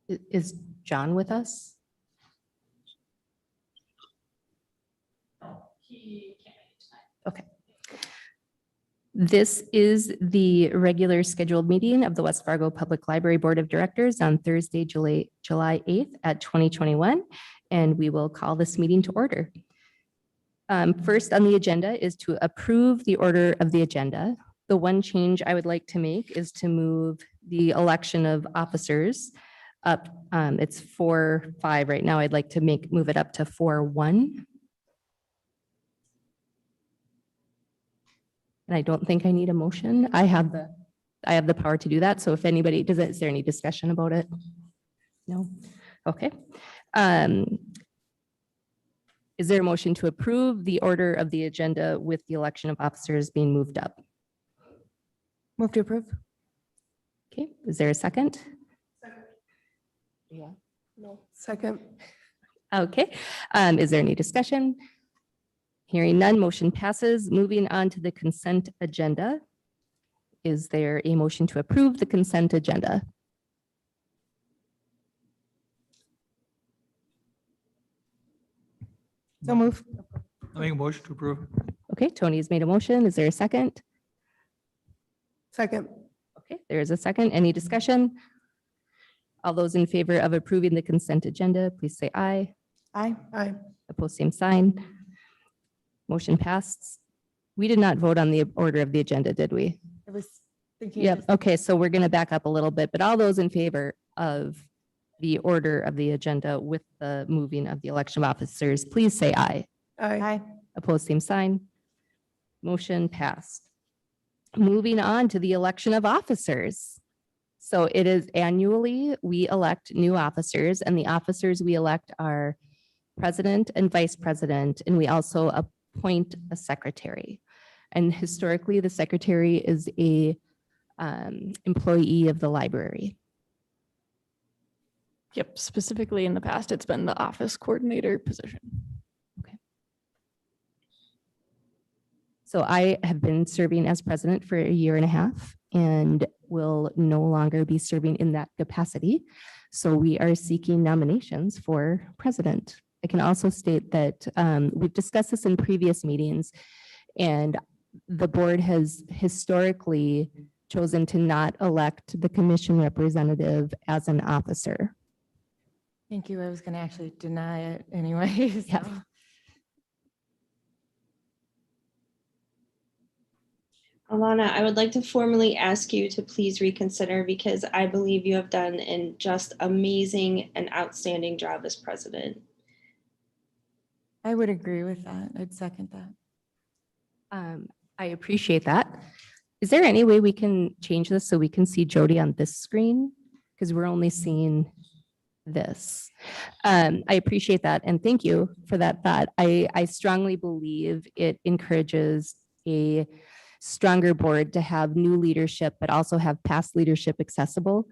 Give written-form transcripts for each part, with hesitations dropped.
Is John with us? Okay. This is the regular scheduled meeting of the West Fargo Public Library Board of Directors on Thursday, July 8th at 2021, and we will call this meeting to order. First on the agenda is to approve the order of the agenda. The one change I would like to make is to move the election of officers up. It's 4-5 right now. I'd like to move it up to 4-1. And I don't think I need a motion. I have the power to do that. So if anybody is there any discussion about it? No? Okay. Is there a motion to approve the order of the agenda with the election of officers being moved up? Move to approve. Okay, is there a second? Yeah. No. Second. Okay, is there any discussion? Hearing none, motion passes. Moving on to the consent agenda. Is there a motion to approve the consent agenda? So move. I make a motion to approve. Okay, Tony has made a motion. Is there a second? Second. Okay, there is a second. Any discussion? All those in favor of approving the consent agenda, please say aye. Aye. Aye. Opposed, same sign. Motion passed. We did not vote on the order of the agenda, did we? I was thinking. Yep. Okay, so we're going to back up a little bit, but all those in favor of the order of the agenda with the moving of the election of officers, please say aye. Aye. Opposed, same sign. Motion passed. Moving on to the election of officers. So it is annually, we elect new officers, and the officers we elect are president and vice president, and we also appoint a secretary. And historically, the secretary is a employee of the library. Yep, specifically in the past, it's been the office coordinator position. So I have been serving as president for 1.5 years and will no longer be serving in that capacity. So we are seeking nominations for president. I can also state that we've discussed this in previous meetings, and the board has historically chosen to not elect the commission representative as an officer. Thank you. I was going to actually deny it anyways. Yeah. Alana, I would like to formally ask you to please reconsider, because I believe you have done an just amazing and outstanding job as president. I would agree with that. I'd second that. I appreciate that. Is there any way we can change this so we can see Jody on this screen? Because we're only seeing this. I appreciate that, and thank you for that thought. I strongly believe it encourages a stronger board to have new leadership, but also have past leadership accessible.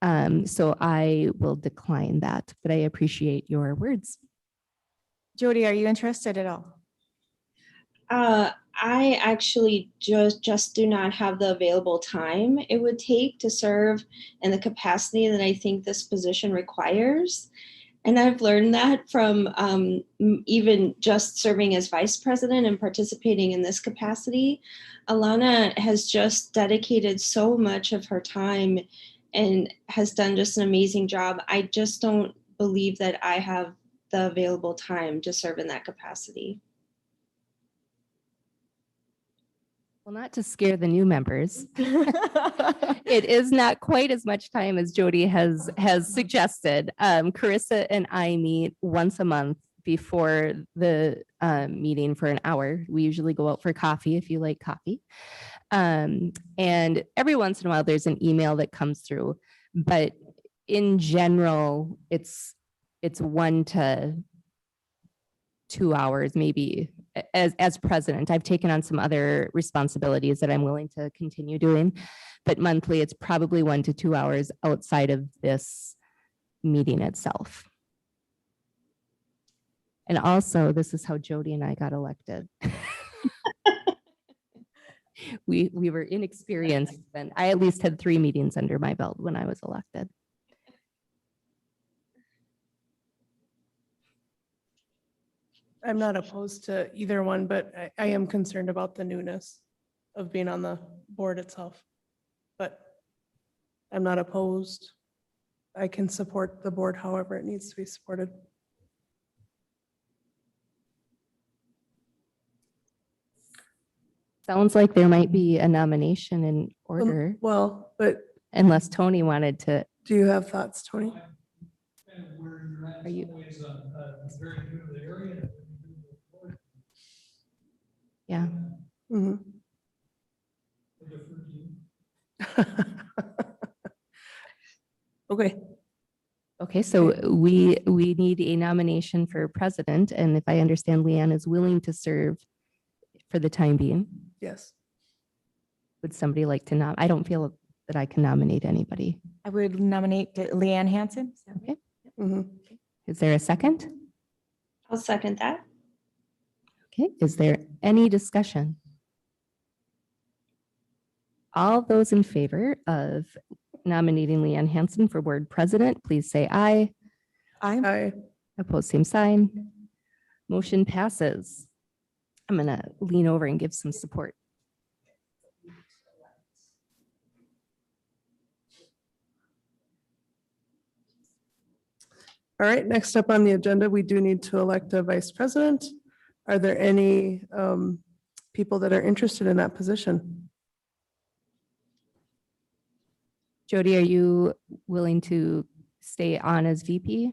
So I will decline that, but I appreciate your words. Jody, are you interested at all? I actually just do not have the available time it would take to serve in the capacity that I think this position requires. And I've learned that from even just serving as vice president and participating in this capacity. Alana has just dedicated so much of her time and has done just an amazing job. I just don't believe that I have the available time to serve in that capacity. Well, not to scare the new members. It is not quite as much time as Jody has suggested. Carissa and I meet once a month before the meeting for an hour. We usually go out for coffee if you like coffee. And every once in a while there's an email that comes through, but in general, it's 1 to 2 hours, maybe. As president, I've taken on some other responsibilities that I'm willing to continue doing, but monthly it's probably 1 to 2 hours outside of this meeting itself. And also, this is how Jody and I got elected. We were inexperienced then. I at least had 3 meetings under my belt when I was elected. I'm not opposed to either one, but I am concerned about the newness of being on the board itself. But I'm not opposed. I can support the board however it needs to be supported. Sounds like there might be a nomination in order, Well, but unless Tony wanted to. do you have thoughts, Tony? Are you? Yeah. Mhm. Okay, Okay, so we need a nomination for president, and if I understand, Leanne is willing to serve for the time being. yes. Would somebody like to I don't feel that I can nominate anybody. I would nominate Leanne Hansen. Okay, Mhm. is there a second? I'll second that. Okay, is there any discussion? All those in favor of nominating Leanne Hansen for board president, please say aye. I, Opposed, same sign. Motion passes. I'm gonna lean over and give some support. all right, next up on the agenda, we do need to elect a vice president. Are there any people that are interested in that position? Jody, are you willing to stay on as VP?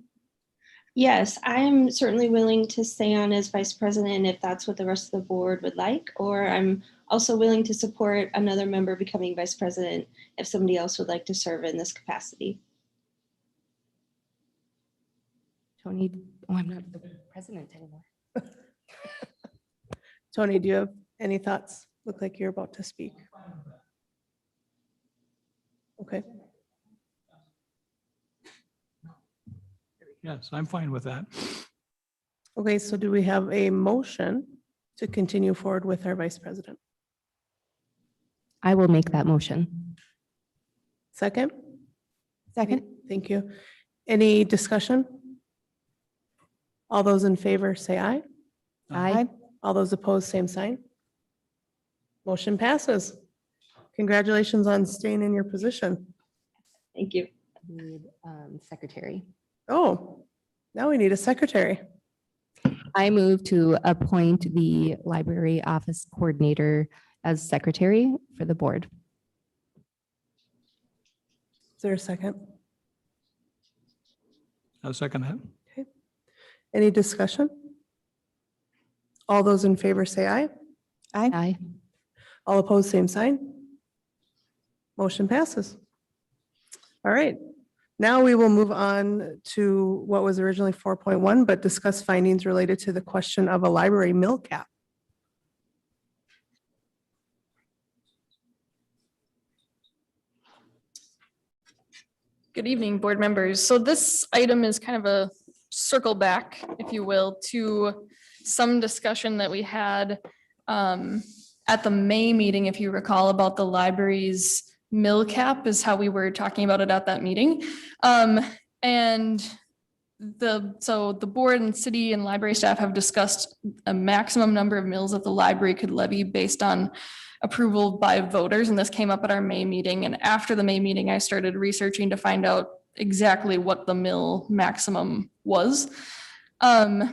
Yes, I'm certainly willing to stay on as vice president if that's what the rest of the board would like, or I'm also willing to support another member becoming vice president if somebody else would like to serve in this capacity. Tony, oh, I'm not the president anymore. Tony, do you have any thoughts? Look like you're about to speak. Okay, Yes, I'm fine with that. okay, so do we have a motion to continue forward with our vice president? I will make that motion. Second? Second. Thank you. Any discussion? All those in favor say aye. Aye. All those opposed, same sign. Motion passes. Congratulations on staying in your position. Thank you. Need, secretary. Oh, now we need a secretary. I move to appoint the library office coordinator as secretary for the board. Is there a second? I'll second that. Any discussion? All those in favor say aye. Aye. All opposed, same sign. Motion passes. All right. Now we will move on to what was originally 4.1, but discuss findings related to the question of a library mill cap. Good evening, board members. So this item is kind of a circle back, if you will, to some discussion that we had at the May meeting, if you recall, about the library's mill cap is how we were talking about it at that meeting. And so the board and city and library staff have discussed a maximum number of mills that the library could levy based on approval by voters. And this came up at our May meeting. And after the May meeting, I started researching to find out exactly what the mill maximum was. And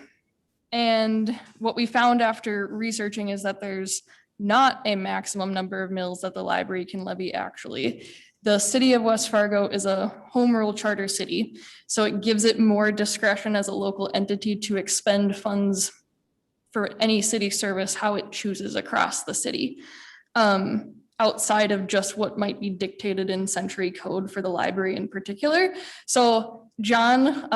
what we found after researching is that there's not a maximum number of mills that the library can levy actually. The city of West Fargo is a home rule charter city, so it gives it more discretion as a local entity to expend funds for any city service how it chooses across the city, outside of just what might be dictated in Century Code for the library in particular. So John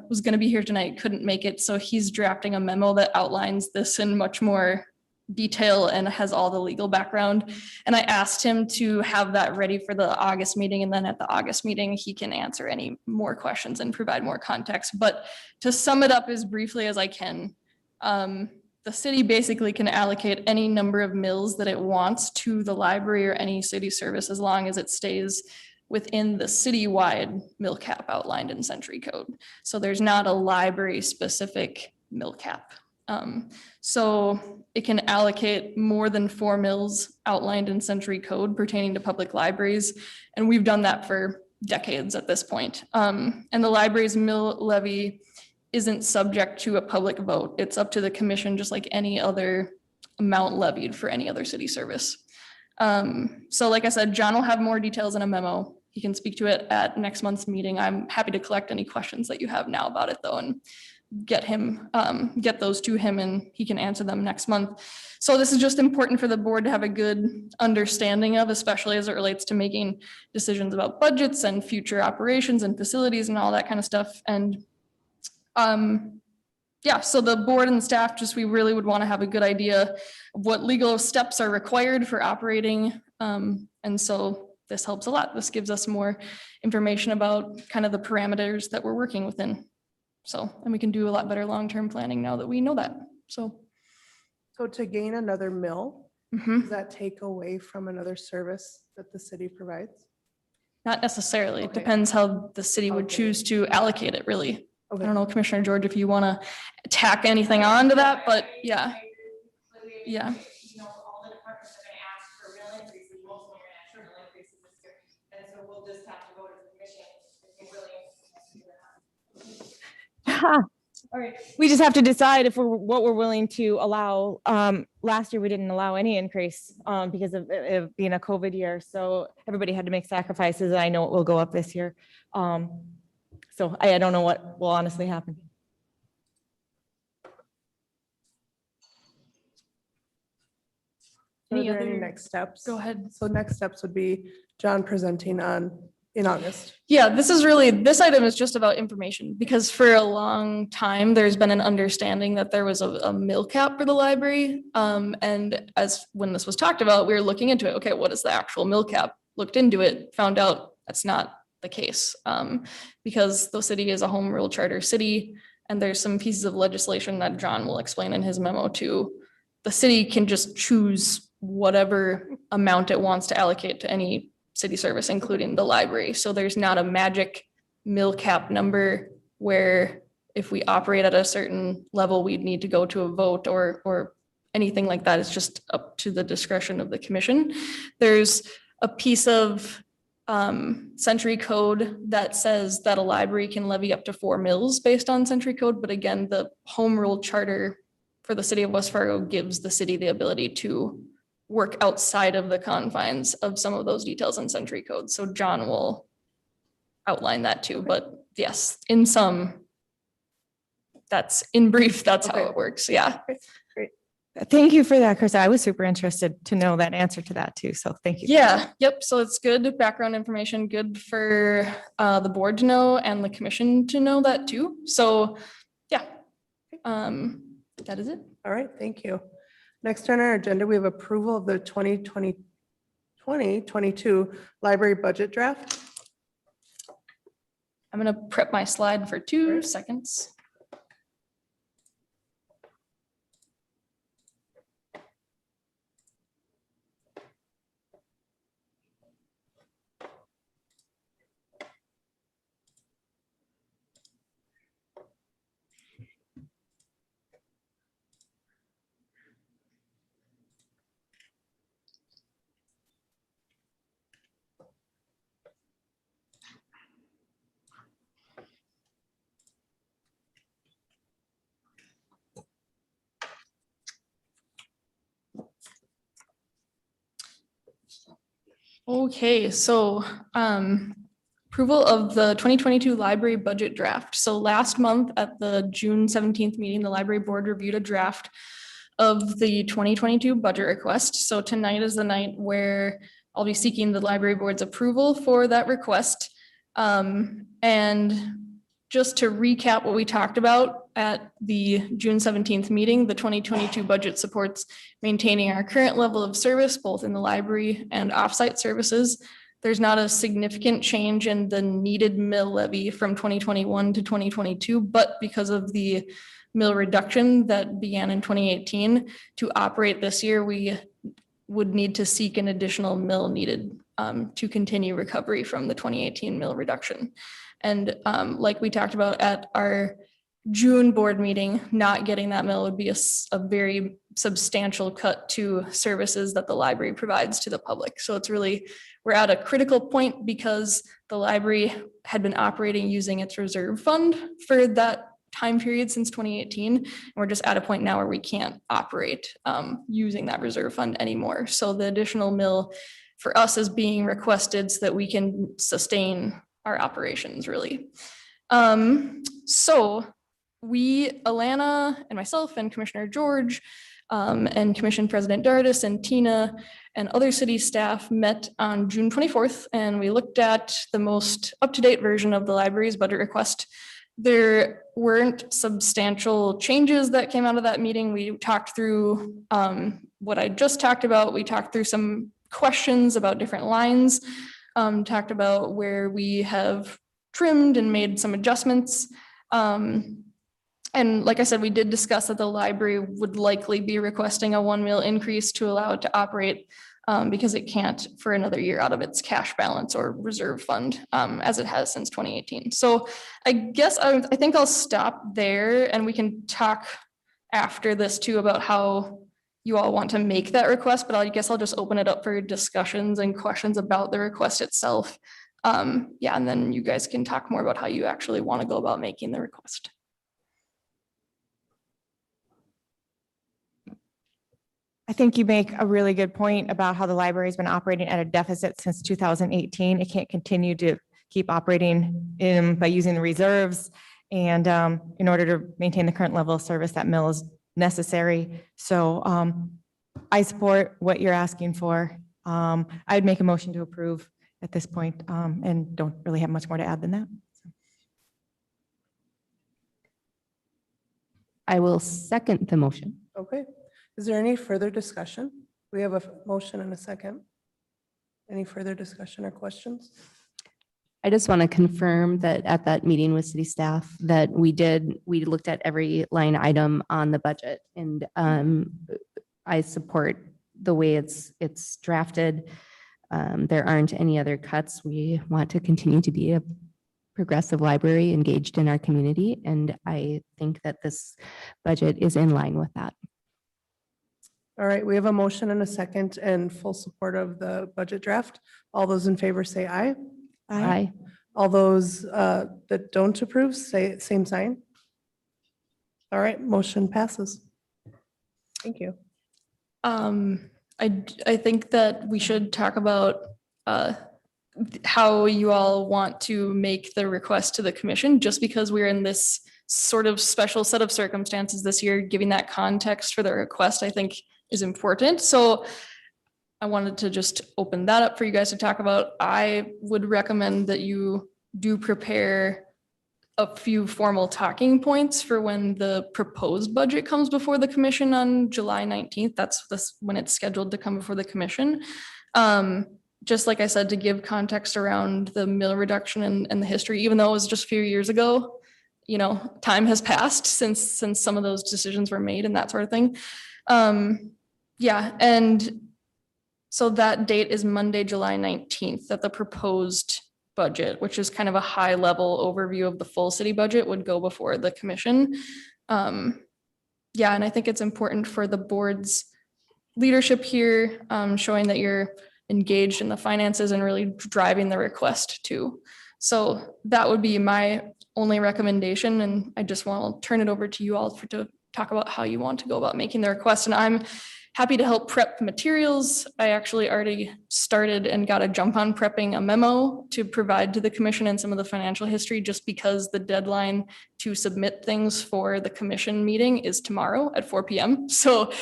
was going to be here tonight, couldn't make it, so he's drafting a memo that outlines this in much more detail and has all the legal background. And I asked him to have that ready for the August meeting. And then at the August meeting, he can answer any more questions and provide more context. But to sum it up as briefly as I can, the city basically can allocate any number of mills that it wants to the library or any city service as long as it stays within the citywide mill cap outlined in Century Code. So there's not a library specific mill cap. So it can allocate more than 4 mills outlined in century code pertaining to public libraries. And we've done that for decades at this point. And the library's mill levy isn't subject to a public vote. It's up to the commission, just like any other amount levied for any other city service. So like I said, John will have more details in a memo. He can speak to it at next month's meeting. I'm happy to collect any questions that you have now about it though, and get those to him and he can answer them next month. So this is just important for the board to have a good understanding of, especially as it relates to making decisions about budgets and future operations and facilities and all that kind of stuff. And yeah, so the board and staff, just we really would want to have a good idea of what legal steps are required for operating. And so this helps a lot. This gives us more information about kind of the parameters that we're working within. So, and we can do a lot better long-term planning now that we know that. So To gain another mill, mhm. does that take away from another service that the city provides? Not necessarily. It Okay. depends how the city would Okay. choose to allocate it, really. I Okay. don't know, Commissioner George, if you want to tack anything on to that, but yeah. Yeah. You know, all the departments are gonna ask for real increases, most of them are gonna ask for real increases this year. And so we'll just have to go to the commission if we really. All right. We just have to decide if what we're willing to allow. Last year, we didn't allow any increase because of it being a COVID year. So everybody had to make sacrifices. I know it will go up this year. So I don't know what will honestly happen. Are Any there any other- next steps? Go ahead. So next steps would be John presenting in August. Yeah, this item is just about information because for a long time, there's been an understanding that there was a mill cap for the library. And as when this was talked about, we were looking into it. Okay, what is the actual mill cap? Looked into it, found out that's not the case. Because the city is a home rule charter city and there's some pieces of legislation that John will explain in his memo too. The city can just choose whatever amount it wants to allocate to any city service, including the library. So there's not a magic mill cap number where if we operate at a certain level, we'd need to go to a vote or anything like that. It's just up to the discretion of the commission. There's a piece of century code that says that a library can levy up to 4 mills based on century code. But again, the home rule charter for the city of West Fargo gives the city the ability to work outside of the confines of some of those details in century code. So John will outline that too, but yes, in some, that's in brief, that's how Okay. it works. Yeah. Thank you for that, Chris. I was super interested to know that answer to that too. So thank you. Yeah. Yep. So it's good background information, good for the board to know and the commission to know that too. So yeah, that is it. All right, thank you. Next on our agenda, we have approval of the 2022 library budget draft. I'm going to prep my slide for 2 seconds. Okay, so approval of the 2022 library budget draft. So last month at the June 17th meeting, the library board reviewed a draft of the 2022 budget request. So tonight is the night where I'll be seeking the library board's approval for that request. And just to recap what we talked about at the June 17th meeting, the 2022 budget supports maintaining our current level of service, both in the library and offsite services. There's not a significant change in the needed mill levy from 2021 to 2022, but because of the mill reduction that began in 2018 to operate this year, we would need to seek an additional mill needed to continue recovery from the 2018 mill reduction. And like we talked about at our June board meeting, not getting that mill would be a very substantial cut to services that the library provides to the public. So it's really, we're at a critical point because the library had been operating using its reserve fund for that time period since 2018. And we're just at a point now where we can't operate using that reserve fund anymore. So the additional mill for us is being requested so that we can sustain our operations really. So we, Alana and myself and Commissioner George and Commission President Dardis and Tina and other city staff met on June 24th, and we looked at the most up-to-date version of the library's budget request. There weren't substantial changes that came out of that meeting. We talked through what I just talked about. We talked through some questions about different lines, talked about where we have trimmed and made some adjustments. And like I said, we did discuss that the library would likely be requesting a 1 mil increase to allow it to operate because it can't for another year out of its cash balance or reserve fund as it has since 2018. So I guess I think I'll stop there and we can talk after this too about how you all want to make that request, but I guess I'll just open it up for discussions and questions about the request itself. Yeah, and then you guys can talk more about how you actually want to go about making the request. I think you make a really good point about how the library has been operating at a deficit since 2018. It can't continue to keep operating by using the reserves. And in order to maintain the current level of service, that mill is necessary. So I support what you're asking for. I'd make a motion to approve at this point and don't really have much more to add than that. I will second the motion. Okay. Is there any further discussion? We have a motion and a second. Any further discussion or questions? I just want to confirm that at that meeting with city staff that we looked at every line item on the budget, and I support the way it's drafted. There aren't any other cuts. We want to continue to be a progressive library engaged in our community, and I think that this budget is in line with that. All right, we have a motion and a second and full support of the budget draft. All those in favor say aye. Aye. All those that don't approve, say same sign. All right, motion passes. Thank you. I think that we should talk about how you all want to make the request to the commission, just because we're in this sort of special set of circumstances this year, giving that context for the request, I think is important. So I wanted to just open that up for you guys to talk about. I would recommend that you do prepare a few formal talking points for when the proposed budget comes before the commission on July 19th. That's when it's scheduled to come before the commission. Just like I said, to give context around the mill reduction and the history, even though it was just a few years ago, you know, time has passed since some of those decisions were made and that sort of thing. Yeah, and so that date is Monday, July 19th, that the proposed budget, which is kind of a high level overview of the full city budget, would go before the commission. Yeah, and I think it's important for the board's leadership here, showing that you're engaged in the finances and really driving the request too. So that would be my only recommendation. And I just want to turn it over to you all to talk about how you want to go about making the request. And I'm happy to help prep materials. I actually already started and got a jump on prepping a memo to provide to the commission and some of the financial history, just because the deadline to submit things for the commission meeting is tomorrow at 4 p.m. So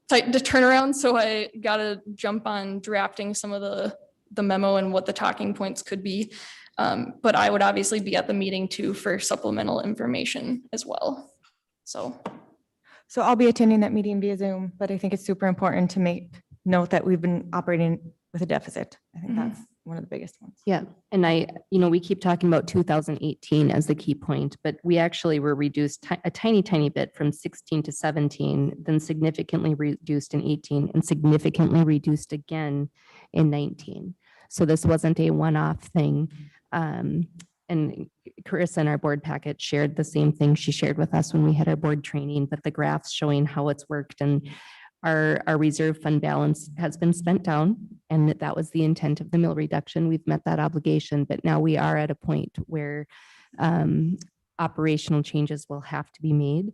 tight to turn around. So I got to jump on drafting some of the memo and what the talking points could be. But I would obviously be at the meeting too for supplemental information as well. So I'll be attending that meeting via Zoom, but I think it's super important to make note that we've been operating with a deficit. I think that's one of the biggest ones. Yeah, and we keep talking about 2018 as the key point, but we actually were reduced a tiny bit from 16 to 17, then significantly reduced in 18 and significantly reduced again in 19. So this wasn't a one-off thing. And and Carissa in our board packet shared the same thing she shared with us when we had our board training, but the graphs showing how it's worked, and our reserve fund balance has been spent down, and that was the intent of the mill reduction. We've met that obligation, but now we are at a point where operational changes will have to be made.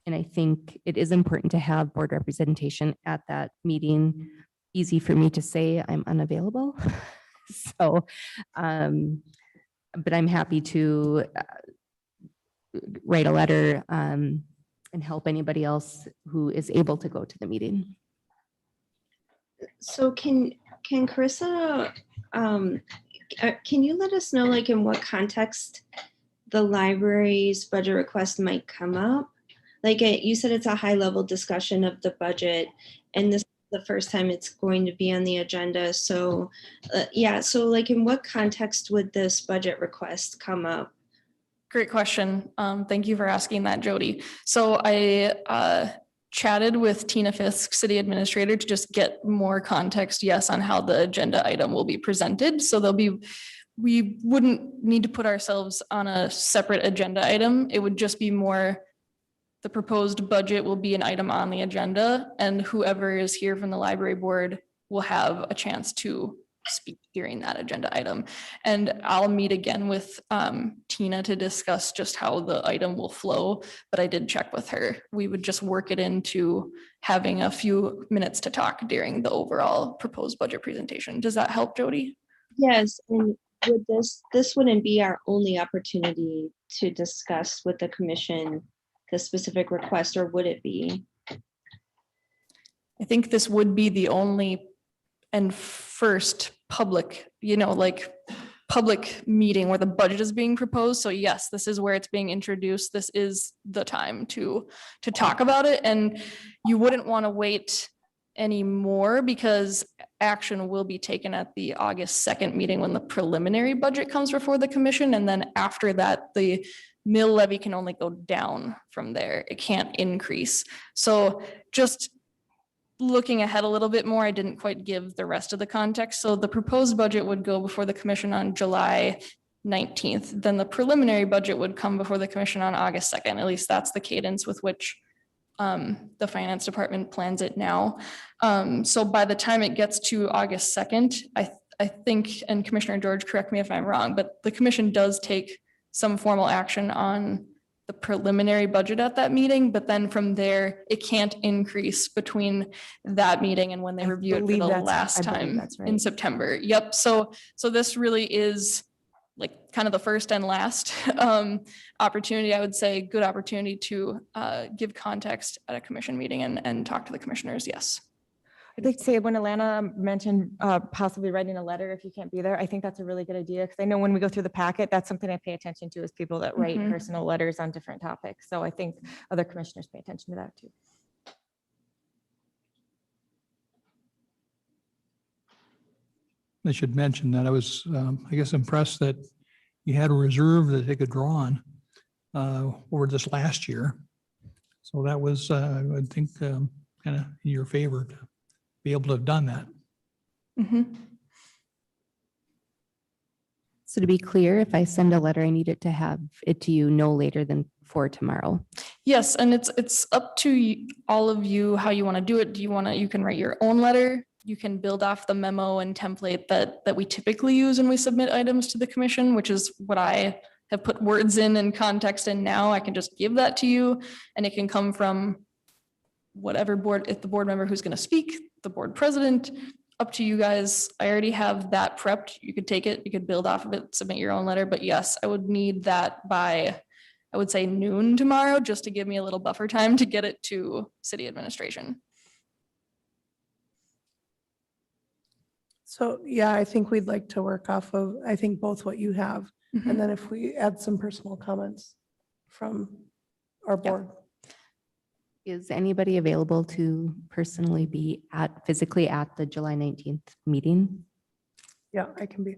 And I think it is important to have board representation at that meeting. Easy for me to say I'm unavailable. So, but I'm happy to write a letter and help anybody else who is able to go to the meeting. So can Carissa, can you let us know, like, in what context the library's budget request might come up? Like, you said it's a high level discussion of the budget, and this is the first time it's going to be on the agenda. So yeah, so like, in what context would this budget request come up? Great question. Thank you for asking that, Jody. So I chatted with Tina Fisk, city administrator, to just get more context, yes, on how the agenda item will be presented. So we wouldn't need to put ourselves on a separate agenda item. It would just be more, the proposed budget will be an item on the agenda, and whoever is here from the library board will have a chance to speak during that agenda item. And I'll meet again with Tina to discuss just how the item will flow, but I did check with her. We would just work it into having a few minutes to talk during the overall proposed budget presentation. Does that help, Jody? Yes, and would this wouldn't be our only opportunity to discuss with the commission the specific request, or would it be? I think this would be the only and first public, like public meeting where the budget is being proposed. So yes, this is where it's being introduced. This is the time to talk about it. And you wouldn't want to wait anymore, because action will be taken at the August 2nd meeting when the preliminary budget comes before the commission. And then after that, the mill levy can only go down from there. It can't increase. So just looking ahead a little bit more, I didn't quite give the rest of the context. So the proposed budget would go before the commission on July 19th. Then the preliminary budget would come before the commission on August 2nd. At least that's the cadence with which the finance department plans it now. So by the time it gets to August 2nd, I think, and Commissioner George, correct me if I'm wrong, but the commission does take some formal action on the preliminary budget at that meeting, but then from there, it can't increase between that meeting and when they review it for the last time in September. Yep. So this really is like kind of the first and last opportunity, I would say, good opportunity to give context at a commission meeting and talk to the commissioners. Yes. I'd like to say, when Alana mentioned possibly writing a letter if you can't be there, I think that's a really good idea, because I know when we go through the packet, that's something I pay attention to, is people that write personal letters on different topics. So I think other commissioners pay attention to that too. I should mention that I was, I guess, impressed that you had a reserve that they could draw on over this last year. So that was, I think, kind of in your favor to be able to have done that. So to be clear, if I send a letter, I need it to have it to you no later than 4 tomorrow. Yes, and it's up to all of you how you want to do it. Do you want to, you can write your own letter. You can build off the memo and template that we typically use when we submit items to the commission, which is what I have put words in and context in now. I can just give that to you, and it can come from whatever board, if the board member who's going to speak, the board president, up to you guys. I already have that prepped. You could take it, you could build off of it, submit your own letter. But yes, I would need that by, I would say, noon tomorrow, just to give me a little buffer time to get it to city administration. So, yeah, I think we'd like to work off of, I think, both what you have, and then if we add some personal comments from our board. Is anybody available to personally be physically at the July 19th meeting? Yeah, I can be.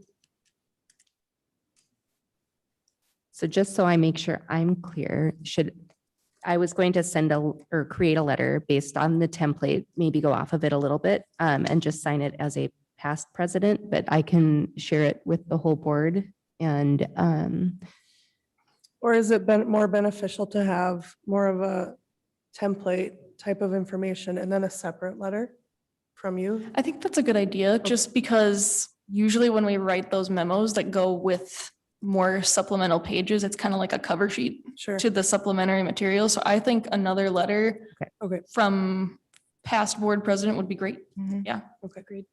So just so I make sure I'm clear, I was going to send or create a letter based on the template, maybe go off of it a little bit and just sign it as a past president, but I can share it with the whole board And Or is it more beneficial to have more of a template type of information and then a separate letter from you? I think that's a good idea, just because usually when we write those memos that go with more supplemental pages, it's kind of like a cover sheet Sure. to the supplementary material. So I think another letter Okay. from past board president would be great. Yeah. Okay. Agreed.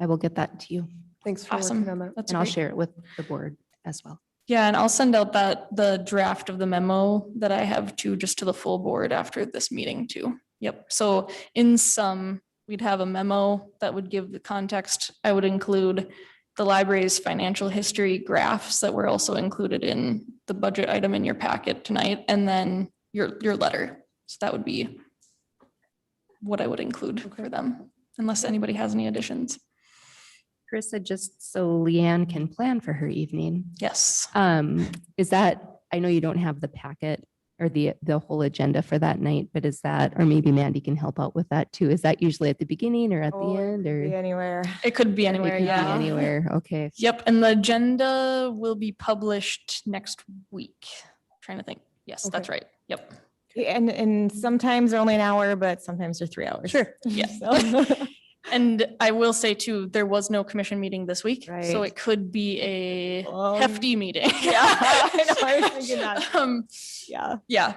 I will get that to you Thanks for Awesome. working on that. That's and I'll great. share it with the board as well. Yeah, and I'll send out the draft of the memo that I have just to the full board after this meeting too. Yep. So in sum, we'd have a memo that would give the context. I would include the library's financial history graphs that were also included in the budget item in your packet tonight, and then your letter. So that would be what I would include for them, unless anybody has any additions. Carissa, just so Leanne can plan for her evening. Yes. Is that, I know you don't have the packet or the whole agenda for that night, but is that, or maybe Mandy can help out with that too. Is that usually at the beginning or at the end Be or? anywhere. It could be It anywhere, could be yeah. Anywhere, okay. Yep, and the agenda will be published next week. Trying to think. Yes, that's right. Yep. And sometimes they're only an hour, but sometimes they're 3 hours. Sure. Yeah. So- And I will say too, there was no commission meeting this week, so Right. it could be a Um, hefty meeting. Yeah, I know, I was thinking that. Yeah. Yeah,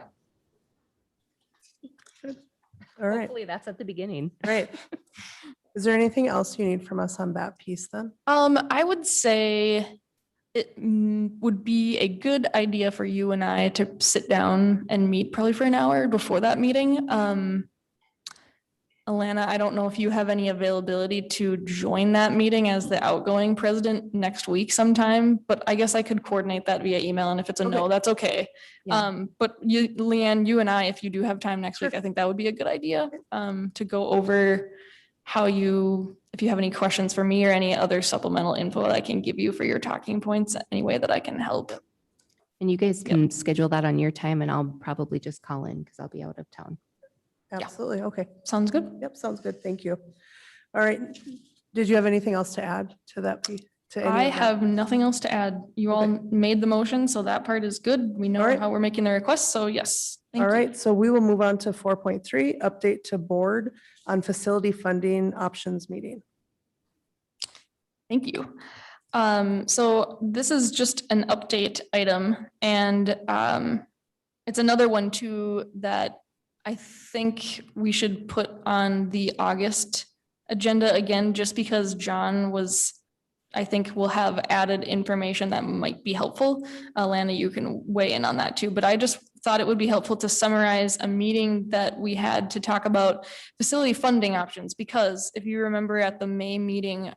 All right. Hopefully that's at the beginning. Great. Is there anything else you need from us on that piece then? I would say it would be a good idea for you and I to sit down and meet probably for an hour before that meeting. Alana, I don't know if you have any availability to join that meeting as the outgoing president next week sometime, but I guess I could coordinate that via email, and if it's a no, Okay. that's okay. Yeah. But you, Leanne, you and I, if you do have time next week, I think that would be a good idea, to go over how if you have any questions for me or any other supplemental info that I can give you for your talking points, any way that I can help. And you guys can schedule that on your time and I'll probably just call in because I'll be out of town. Absolutely. Okay. Sounds good? Yep. Sounds good. Thank you. All right. Did you have anything else to add to that piece? To any I of that? have nothing else to add. You all Okay. made the motion, so that part is good. We know All right. how we're making the request, so yes. Thank All you. right. So we will move on to 4.3, update to board on facility funding options meeting. Thank you. So this is just an update item, and it's another one too that I think we should put on the August agenda again, just because John I think will have added information that might be helpful. Alana, you can weigh in on that too, but I just thought it would be helpful to summarize a meeting that we had to talk about facility funding options, because if you remember at the May meeting,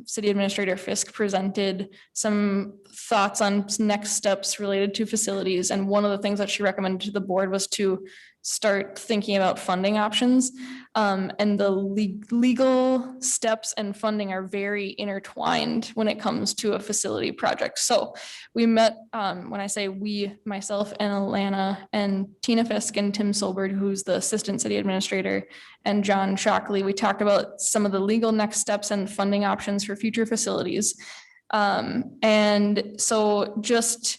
City Administrator Fisk presented some thoughts on next steps related to facilities. And one of the things that she recommended to the board was to start thinking about funding options. And the legal steps and funding are very intertwined when it comes to a facility project. So we met, when I say we, myself and Alana and Tina Fisk and Tim Solberg, who's the Assistant City Administrator, and John Shockley, we talked about some of the legal next steps and funding options for future facilities. And so just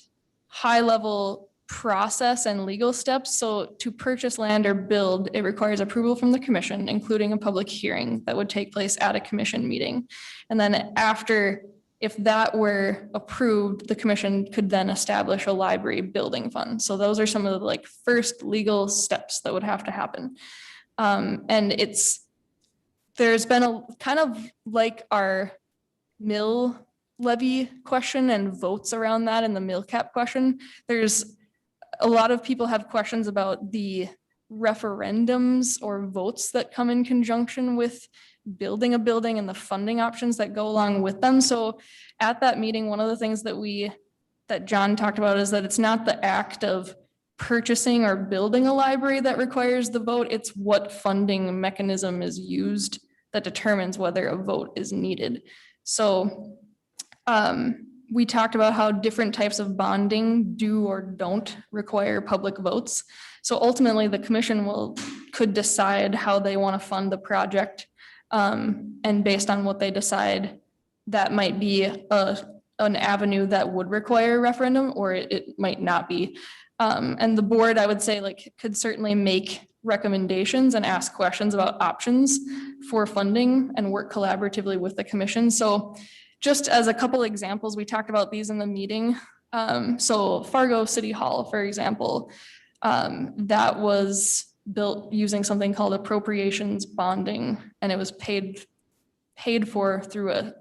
high level process and legal steps. So to purchase land or build, it requires approval from the commission, including a public hearing that would take place at a commission meeting. And then after, if that were approved, the commission could then establish a library building fund. So those are some of the first legal steps that would have to happen. And there's been a kind of like our mill levy question and votes around that and the mill cap question. There's a lot of people have questions about the referendums or votes that come in conjunction with building a building and the funding options that go along with them. So at that meeting, one of the things that John talked about is that it's not the act of purchasing or building a library that requires the vote. It's what funding mechanism is used that determines whether a vote is needed. So we talked about how different types of bonding do or don't require public votes. So ultimately, the commission could decide how they want to fund the project. And based on what they decide, that might be an avenue that would require a referendum, or it might not be. And the board, I would say, like, could certainly make recommendations and ask questions about options for funding and work collaboratively with the commission. So just as a couple examples, we talked about these in the meeting. So Fargo City Hall, for example, that was built using something called appropriations bonding, and it was paid for through a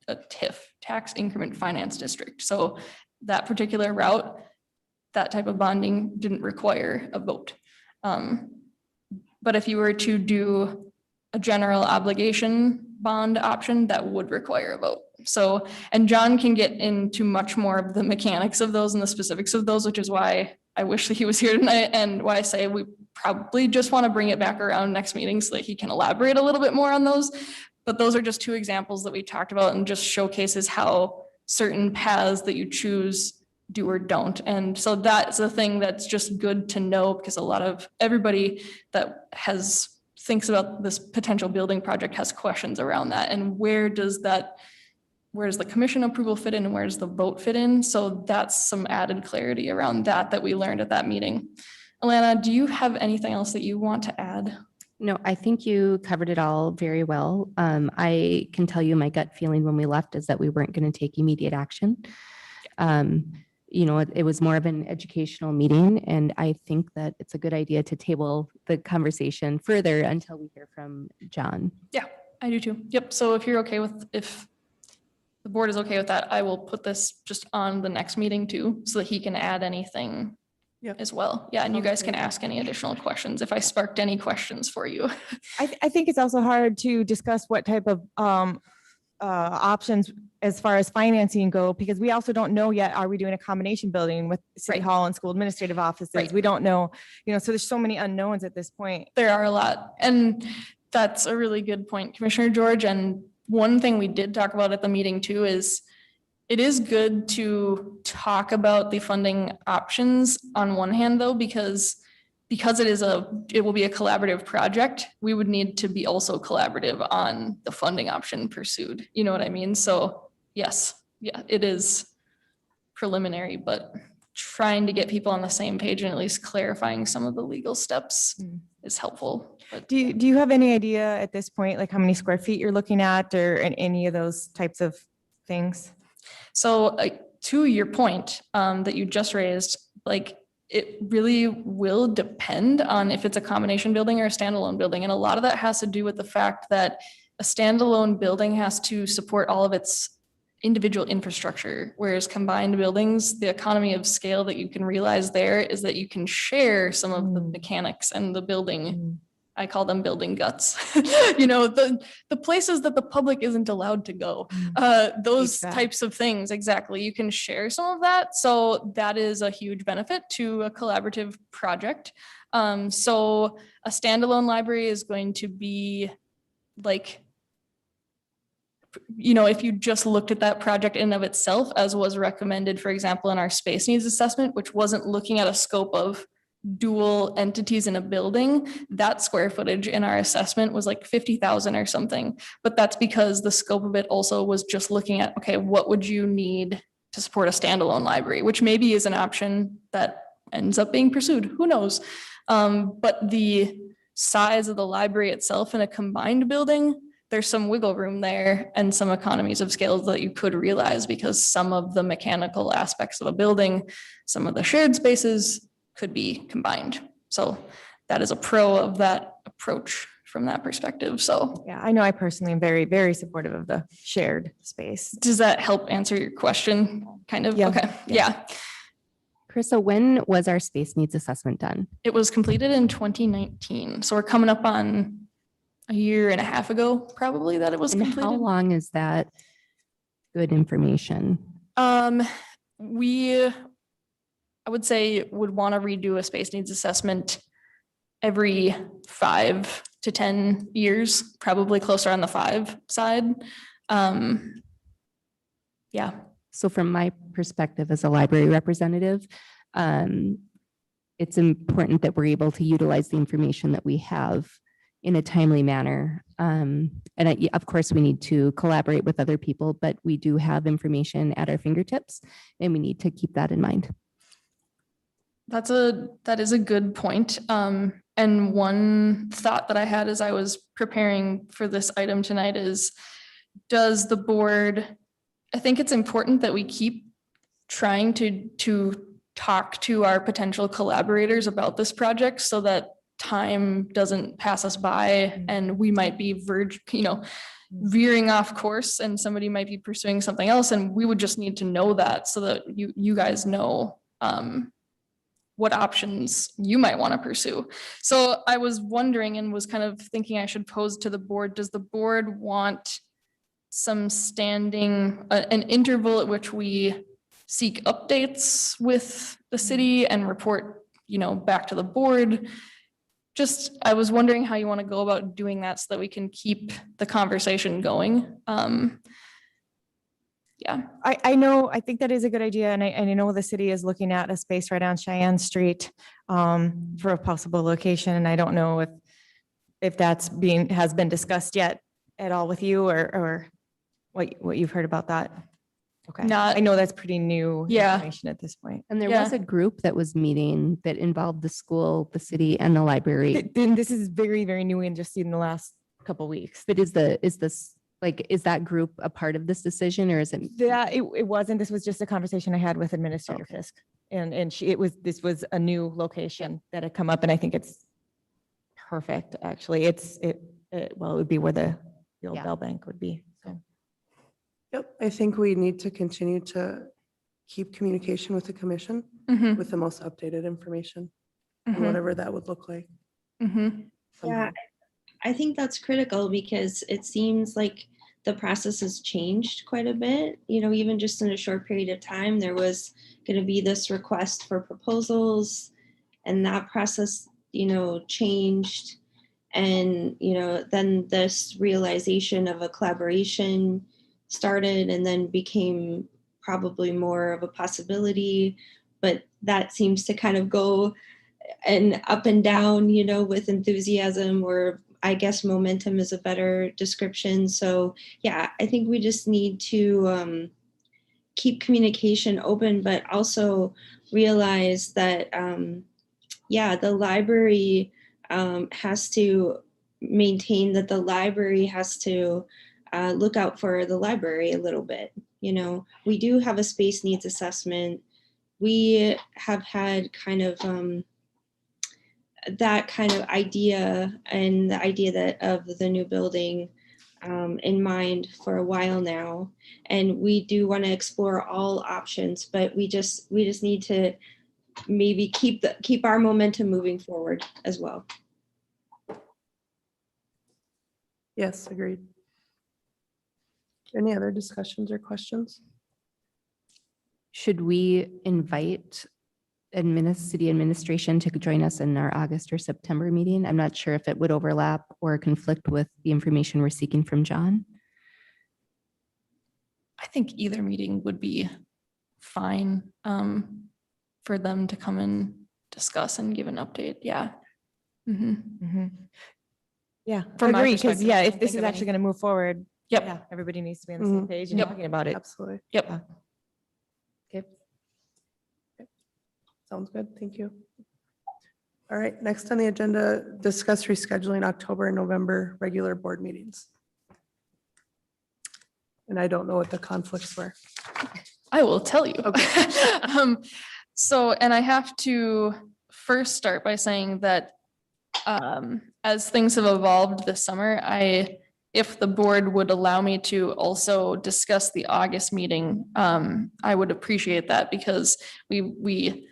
TIF, tax increment finance district. So that particular route, that type of bonding didn't require a vote. But if you were to do a general obligation bond option, that would require a vote. So, and John can get into much more of the mechanics of those and the specifics of those, which is why I wish that he was here tonight, and why I say we probably just want to bring it back around next meeting so that he can elaborate a little bit more on those. But those are just two examples that we talked about, and just showcases how certain paths that you choose do or don't. And so that's the thing that's just good to know, because a lot of everybody that thinks about this potential building project has questions around that. And where does the commission approval fit in, and where does the vote fit in? So that's some added clarity around that we learned at that meeting. Alana, do you have anything else that you want to add? No, I think you covered it all very well. I can tell you my gut feeling when we left is that we weren't going to take immediate action. It was more of an educational meeting, and I think that it's a good idea to table the conversation further until we hear from John. Yeah, I do too. Yep. So if the board is okay with that, I will put this just on the next meeting too, so that he can add anything as well. Yeah, and you guys can ask any additional questions if I sparked any questions for you. I think it's also hard to discuss what type of options as far as financing go, because we also don't know yet, are we doing a combination building with City Right. Hall and school administrative offices? Right. We don't know, so there's so many unknowns at this point. There are a lot, and that's a really good point, Commissioner George. And one thing we did talk about at the meeting too is it is good to talk about the funding options on one hand, though, because it will be a collaborative project. We would need to be also collaborative on the funding option pursued. You know what I mean? So yes, yeah, it is preliminary, but trying to get people on the same page and at least clarifying some of the legal steps is helpful. But Do you have any idea at this point, like how many square feet you're looking at, or any of those types of things? so to your point that you just raised, like, it really will depend on if it's a combination building or a standalone building. And a lot of that has to do with the fact that a standalone building has to support all of its individual infrastructure, whereas combined buildings, the economy of scale that you can realize there is that you can share some of the mechanics and the building. I call them building guts. The places that the public isn't allowed to go. Those HVAC. types of things, exactly. You can share some of that. So that is a huge benefit to a collaborative project. So a standalone library is going to be like, if you just looked at that project in and of itself, as was recommended, for example, in our space needs assessment, which wasn't looking at a scope of dual entities in a building, that square footage in our assessment was like 50,000 or something. But that's because the scope of it also was just looking at, okay, what would you need to support a standalone library, which maybe is an option that ends up being pursued. Who knows? But the size of the library itself in a combined building, there's some wiggle room there and some economies of scale that you could realize, because some of the mechanical aspects of a building, some of the shared spaces could be combined. So that is a pro of that approach from that perspective. So Yeah, I know I personally am very, very supportive of the shared space. does that help answer your question? Kind of? Yeah. Okay. Yeah. Carissa, when was our space needs assessment done? It was completed in 2019. So we're coming up on a year and a half ago, probably, that it was And how completed. long is that good information? I would say would want to redo a space needs assessment every 5 to 10 years, probably closer on the 5 side. Yeah. So from my perspective as a library representative, it's important that we're able to utilize the information that we have in a timely manner. Of course, we need to collaborate with other people, but we do have information at our fingertips and we need to keep that in mind. That is a good point. And one thought that I had as I was preparing for this item tonight is, does the board, I think it's important that we keep trying to talk to our potential collaborators about this project so that time doesn't pass us by and we might be veering off course and somebody might be pursuing something else, and we would just need to know that so that you guys know what options you might want to pursue. So I was wondering and was kind of thinking I should pose to the board, does the board want some standing, an interval at which we seek updates with the city and report, back to the board? Just, I was wondering how you want to go about doing that so that we can keep the conversation going. Yeah. I think that is a good idea. And I know the city is looking at a space right on Cheyenne Street for a possible location. And I don't know if that's has been discussed yet at all with you or what you've heard about that. Okay. Not- I know that's pretty new Yeah. information at this point. And there was Yeah. a group that was meeting that involved the school, the city, and the library. Then this is very, very new and just in the last couple weeks. But is that group a part of this decision, or is it? It wasn't. This was just a conversation I had with Administrator Fisk. And this was a new location that had come up, and I think it's perfect, actually. It would be where the old Yeah. Bell Bank would be. So. Yep, I think we need to continue to keep communication with the commission Mhm, with the most updated information, and mhm, whatever that would look like. mhm. Yeah, I think that's critical because it seems like the process has changed quite a bit. Even just in a short period of time, there was going to be this request for proposals, and that process, changed. And, then this realization of a collaboration started and then became probably more of a possibility. But that seems to kind of go and up and down, with enthusiasm, or I guess momentum is a better description. So yeah, I think we just need to keep communication open, but also realize that, the library has to maintain that the library has to look out for the library a little bit. We do have a space needs assessment. We have had kind of that kind of idea and the idea that of the new building in mind for a while now, and we do want to explore all options, but we just need to maybe keep our momentum moving forward as well. Yes, agreed. Any other discussions or questions? Should we invite city administration to join us in our August or September meeting? I'm not sure if it would overlap or conflict with the information we're seeking from John. I think either meeting would be fine for them to come and discuss and give an update. Yeah. Mhm. Mhm. Yeah, From my agree, because perspective, I if don't this think is of actually any- going to move forward, Yep. yeah, everybody needs to be on the same Mhm. page and Yep. talking about it. Absolutely. Yep. Yeah. Sounds good. Thank you. All right, next on the agenda, discuss rescheduling October and November regular board meetings. And I don't know what the conflicts were. I will tell you. And I have to first start by saying that as things have evolved this summer, if the board would allow me to also discuss the August meeting, I would appreciate that, because we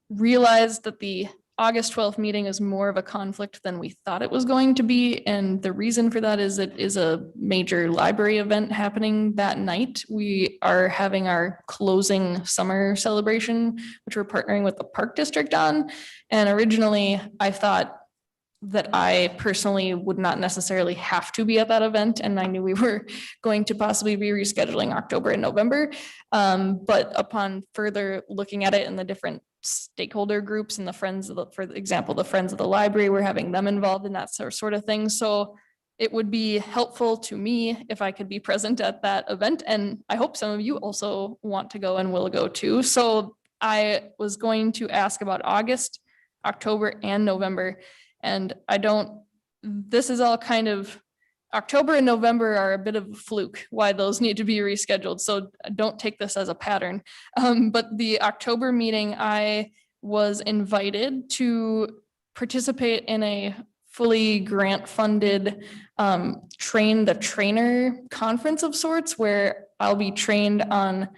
realized that the August 12th meeting is more of a conflict than we thought it was going to be. And the reason for that is it is a major library event happening that night. We are having our closing summer celebration, which we're partnering with the Park District on. And originally I thought that I personally would not necessarily have to be at that event. And I knew we were going to possibly be rescheduling October and November. But upon further looking at it and the different stakeholder groups and the for example, the Friends of the Library, we're having them involved in that sort of thing. So it would be helpful to me if I could be present at that event. And I hope some of you also want to go and will go too. So I was going to ask about August, October, and November. And this is all kind of, October and November are a bit of a fluke why those need to be rescheduled. So don't take this as a pattern. But the October meeting, I was invited to participate in a fully grant funded train the trainer conference of sorts, where I'll be trained on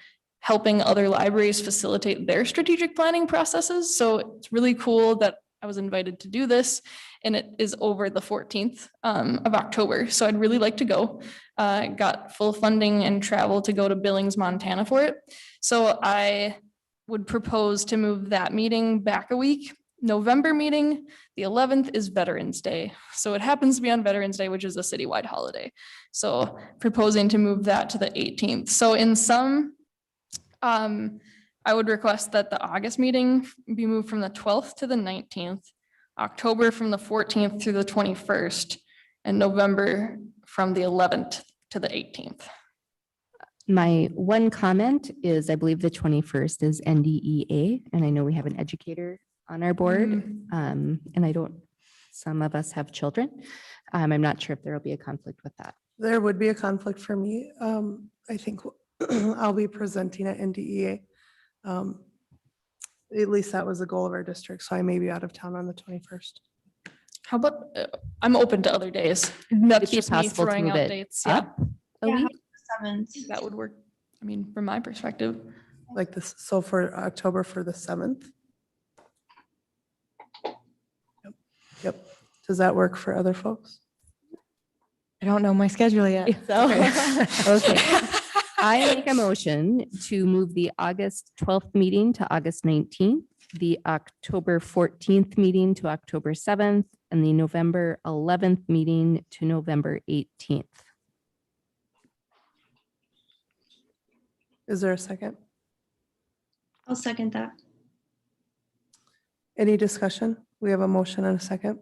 helping other libraries facilitate their strategic planning processes. So it's really cool that I was invited to do this, and it is over the 14th of October. So I'd really like to go. Got full funding and travel to go to Billings, Montana for it. So I would propose to move that meeting back a week. November meeting, the 11th, is Veterans Day. So it happens to be on Veterans Day, which is a citywide holiday. So proposing to move that to the 18th. So in some, I would request that the August meeting be moved from the 12th to the 19th, October from the 14th through the 21st, and November from the 11th to the 18th. My one comment is I believe the 21st is NDEA, and I know we have an educator on our board. And some of us have children. I'm not sure if there will be a conflict with that. There would be a conflict for me. I think I'll be presenting at NDEA. At least that was the goal of our district, so I may be out of town on the 21st. How about, I'm open to other days. Would That's it be just me possible to throwing move out it dates. Yeah, up a Yeah, week? 7th. that would work. I mean, from my perspective. Like this, so for October for the 7th? Yep. Does that work for other folks? I don't know my schedule yet. So. Okay. I make a motion to move the August 12th meeting to August 19th, the October 14th meeting to October 7th, and the November 11th meeting to November 18th. Is there a second? I'll second that. Any discussion? We have a motion and a second.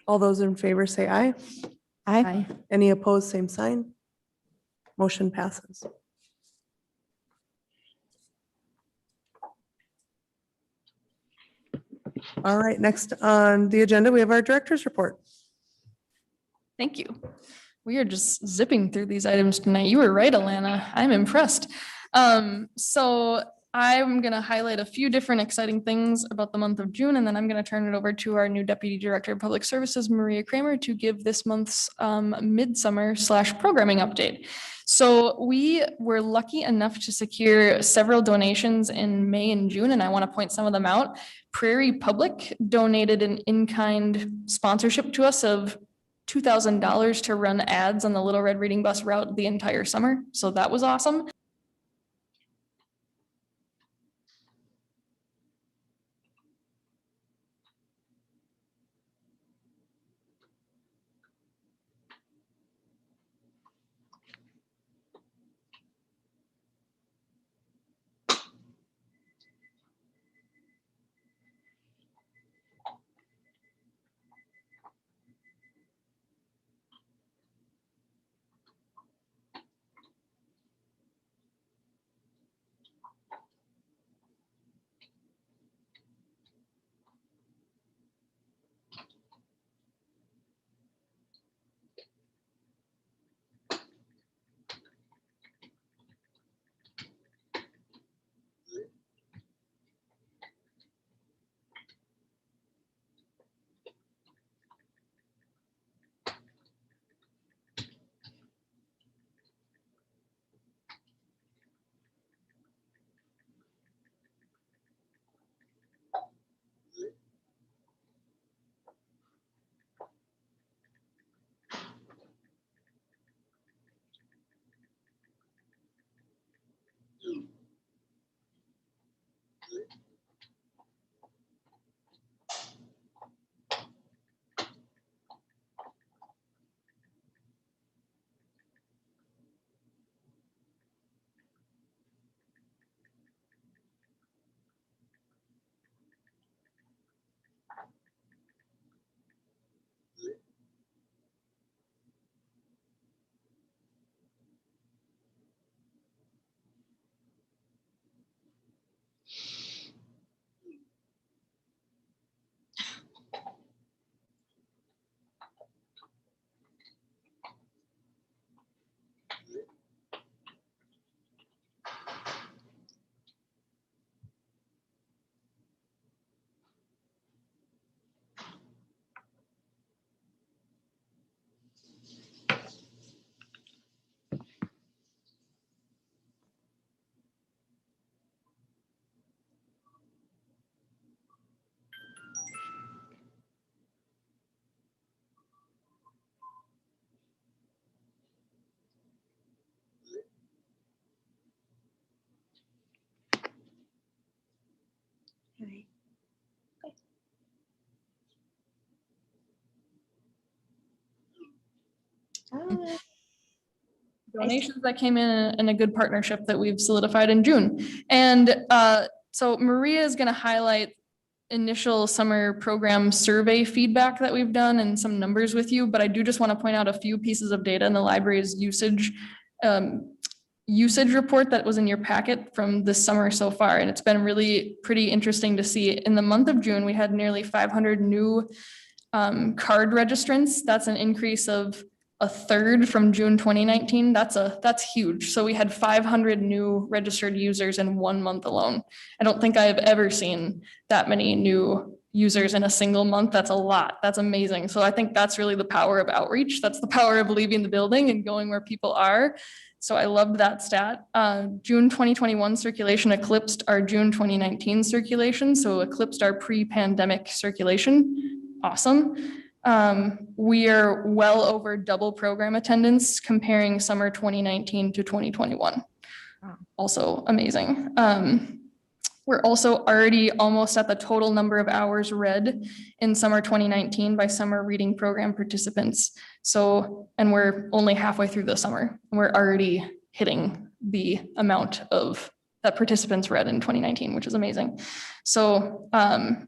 All those in favor say aye. Aye. Any opposed, same sign. Motion passes. All right, next on the agenda, we have our director's report. Thank you. We are just zipping through these items tonight. You were right, Alana. I'm impressed. So I'm going to highlight a few different exciting things about the month of June, and then I'm going to turn it over to our new Deputy Director of Public Services, Maria Kramer, to give this month's midsummer/programming update. So we were lucky enough to secure several donations in May and June, and I want to point some of them out. Prairie Public donated an in-kind sponsorship to us of $2,000 to run ads on the Little Red Reading Bus route the entire summer. So that was awesome. donations that came in and a good partnership that we've solidified in June. And so Maria is going to highlight initial summer program survey feedback that we've done and some numbers with you, but I do just want to point out a few pieces of data in the library's usage report that was in your packet from this summer so far. And it's been really pretty interesting to see. In the month of June, we had nearly 500 new card registrants. That's an increase of a third from June 2019. That's huge. So we had 500 new registered users in 1 month alone. I don't think I've ever seen that many new users in a single month. That's a lot. That's amazing. So I think that's really the power of outreach. That's the power of leaving the building and going where people are. So I loved that stat. June 2021 circulation eclipsed our June 2019 circulation. So eclipsed our pre-pandemic circulation. Awesome. We are well over double program attendance comparing summer 2019 to 2021. Also amazing. We're also already almost at the total number of hours read in summer 2019 by summer reading program participants. So, and we're only halfway through the summer. And we're already hitting the amount of that participants read in 2019, which is amazing. So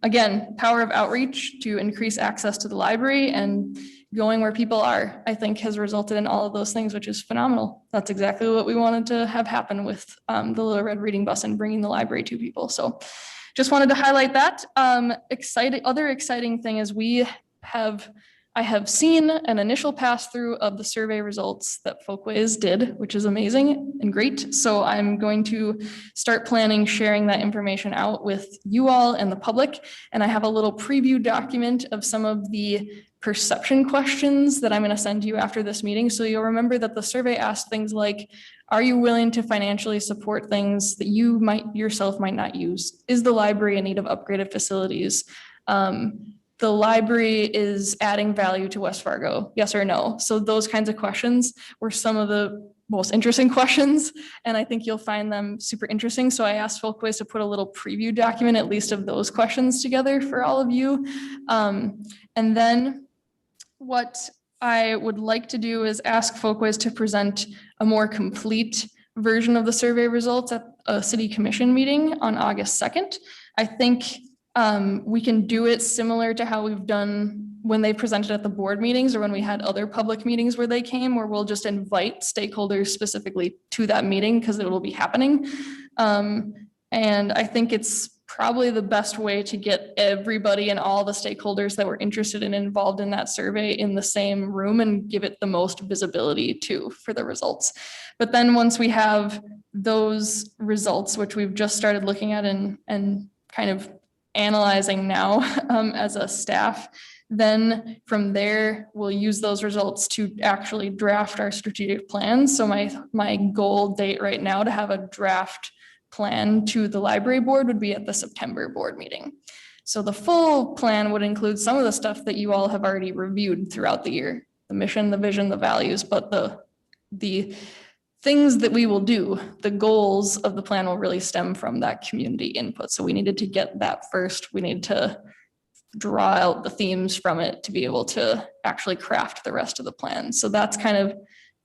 again, power of outreach to increase access to the library and going where people are, I think has resulted in all of those things, which is phenomenal. That's exactly what we wanted to have happen with the Little Red Reading Bus and bringing the library to people. So just wanted to highlight that. Other exciting thing is I have seen an initial pass through of the survey results that Folkways did, which is amazing and great. So I'm going to start planning sharing that information out with you all and the public. And I have a little preview document of some of the perception questions that I'm going to send you after this meeting. So you'll remember that the survey asked things like, are you willing to financially support things that you yourself might not use? Is the library in need of upgraded facilities? The library is adding value to West Fargo, yes or no? So those kinds of questions were some of the most interesting questions, and I think you'll find them super interesting. So I asked Folkways to put a little preview document, at least of those questions together for all of you. And then what I would like to do is ask Folkways to present a more complete version of the survey results at a city commission meeting on August 2nd. I think we can do it similar to how we've done when they presented at the board meetings or when we had other public meetings where they came, where we'll just invite stakeholders specifically to that meeting because it will be happening. And I think it's probably the best way to get everybody and all the stakeholders that were interested and involved in that survey in the same room and give it the most visibility too for the results. But then once we have those results, which we've just started looking at and kind of analyzing now as a staff, then from there we'll use those results to actually draft our strategic plan. So my goal date right now to have a draft plan to the library board would be at the September board meeting. So the full plan would include some of the stuff that you all have already reviewed throughout the year, the mission, the vision, the values, but the things that we will do, the goals of the plan will really stem from that community input. So we needed to get that first. We need to draw out the themes from it to be able to actually craft the rest of the plan. So that's kind of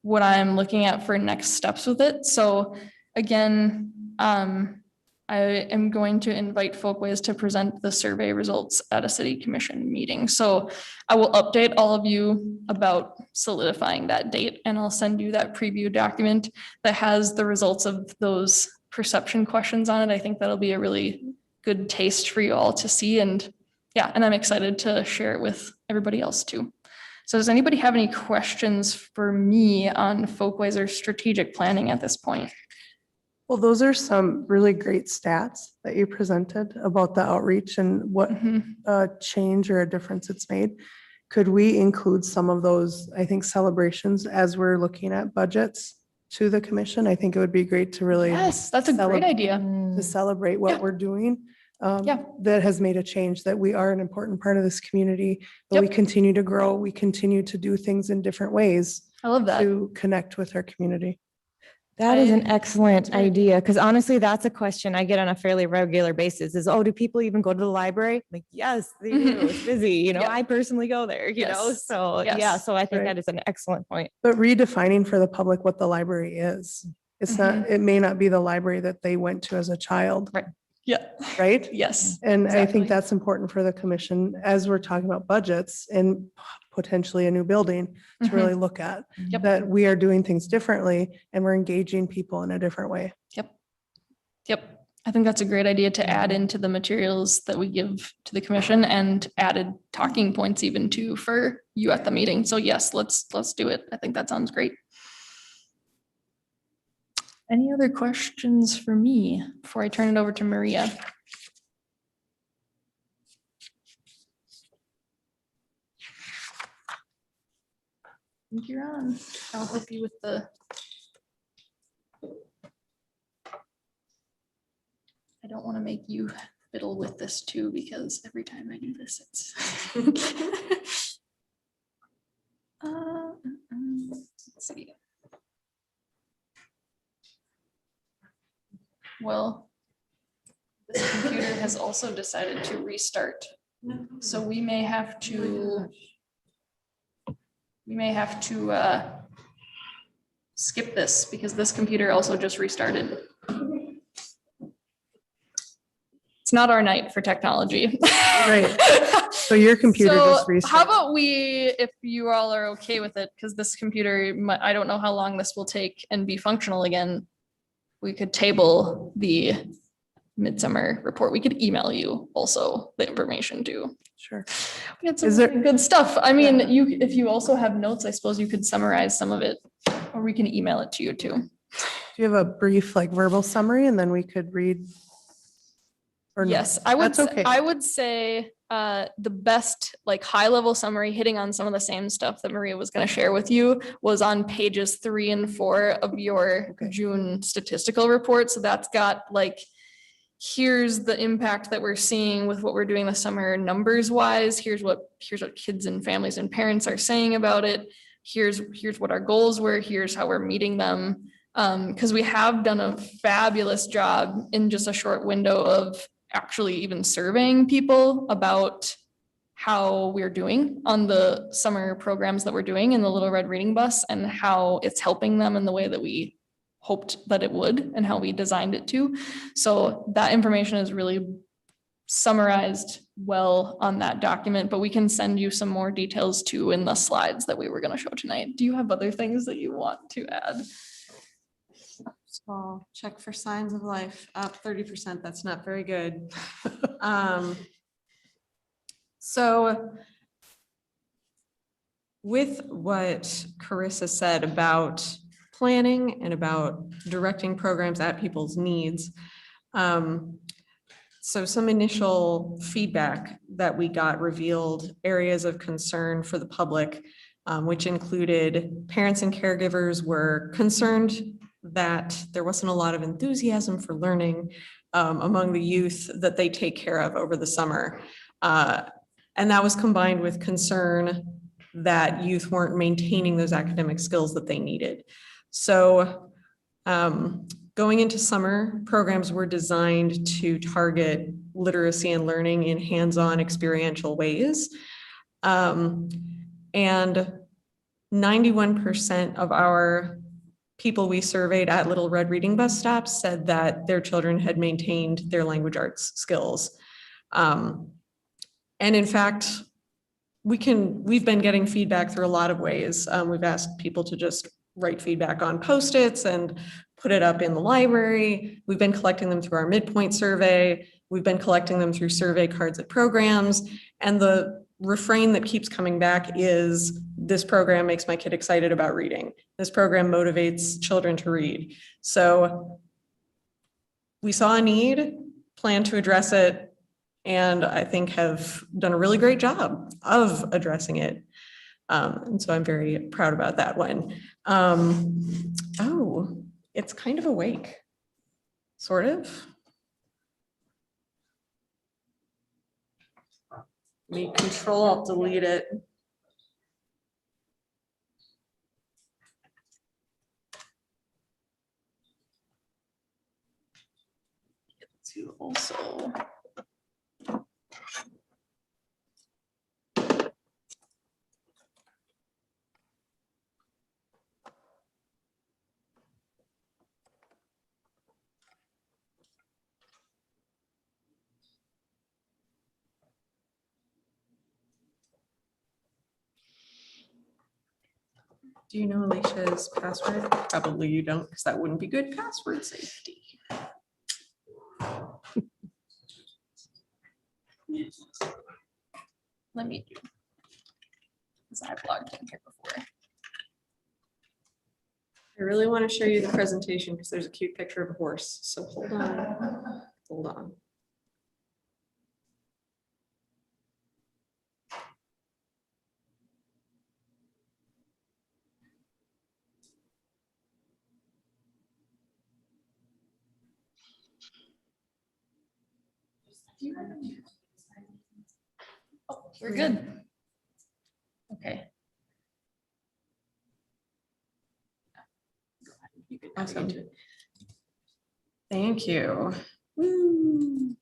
what I'm looking at for next steps with it. So again, I am going to invite Folkways to present the survey results at a city commission meeting. So I will update all of you about solidifying that date, and I'll send you that preview document that has the results of those perception questions on it. I think that'll be a really good taste for you all to see. And yeah, and I'm excited to share it with everybody else too. So does anybody have any questions for me on Folkways or strategic planning at this point? Well, those are some really great stats that you presented about the outreach and what change or a difference it's made. Could we include some of those, I think, celebrations as we're looking at budgets to the commission? I think it would be great to really Yes, that's a great idea. to celebrate what Yeah. we're doing. Yeah. That has made a change, that we are an important part of this community, but we Yep. continue to grow. We continue to do things in different ways I love that. to connect with our community. That is an I- excellent great. idea, because honestly, that's a question I get on a fairly regular basis is, oh, do people even go to the library? Like, yes, they do. It's busy, Yeah. I personally go there, Yes. so yeah, Yes. so I think Right. that is an excellent point. But redefining for the public what the library is. It's not, it may not be the library that they went to as a child, Yeah. right? Yes. And I Exactly. think that's important for the commission as we're talking about budgets and potentially a new building to Mhm. really look at. Yep. That we are doing things differently and we're engaging people in a different way. Yep. I think that's a great idea to add into the materials that we give to the commission and added talking points even too for you at the meeting. So yes, let's do it. I think that sounds great. Any other questions for me before I turn it over to Maria? I think you're on. I'll help you with the. I don't want to make you fiddle with this too, because every time I do this, it's. Let's see. Well, this computer has also decided to restart. So we may have to. Skip this because this computer also just restarted. It's not our night for technology. Right. So your computer So just how restarted. about we, if you all are okay with it, because this computer, I don't know how long this will take and be functional again. We could table the midsummer report. We could email you also the information too. Sure. We had some Is there- really good stuff. I mean, if you also have notes, I suppose you could summarize some of it, or we can email it to you too. Do you have a brief like verbal summary and then we could read? Or no? Yes, I would, That's okay. I would say the best like high level summary hitting on some of the same stuff that Maria was going to share with you was on pages 3 and 4 of your Okay. June statistical report. So that's got like, here's the impact that we're seeing with what we're doing this summer numbers wise. Here's what kids and families and parents are saying about it. Here's what our goals were. Here's how we're meeting them. Because we have done a fabulous job in just a short window of actually even surveying people about how we're doing on the summer programs that we're doing in the Little Red Reading Bus and how it's helping them in the way that we hoped that it would and how we designed it to. So that information is really summarized well on that document, but we can send you some more details too in the slides that we were going to show tonight. Do you have other things that you want to add? So check for signs of life, up 30%. That's not very good. So with what Carissa said about planning and about directing programs at people's needs, so some initial feedback that we got revealed areas of concern for the public, which included parents and caregivers were concerned that there wasn't a lot of enthusiasm for learning among the youth that they take care of over the summer. And that was combined with concern that youth weren't maintaining those academic skills that they needed. So going into summer, programs were designed to target literacy and learning in hands-on experiential ways. And 91% of our people we surveyed at Little Red Reading Bus stops said that their children had maintained their language arts skills. And in fact, we've been getting feedback through a lot of ways. We've asked people to just write feedback on Post-its and put it up in the library. We've been collecting them through our midpoint survey. We've been collecting them through survey cards at programs. And the refrain that keeps coming back is, this program makes my kid excited about reading. This program motivates children to read. So we saw a need, planned to address it, and I think have done a really great job of addressing it. And so I'm very proud about that one. Oh, it's kind of awake, sort of. Let me Control-Alt-Delete it. to also. Do you know Alicia's password? Probably you don't, because that wouldn't be good password safety. Let me do. Because I've logged in here before. I really want to show you the presentation because there's a cute picture of a horse. So hold on, hold on. Oh, we're good. Okay. You could Awesome. navigate to it. Thank you. Woo.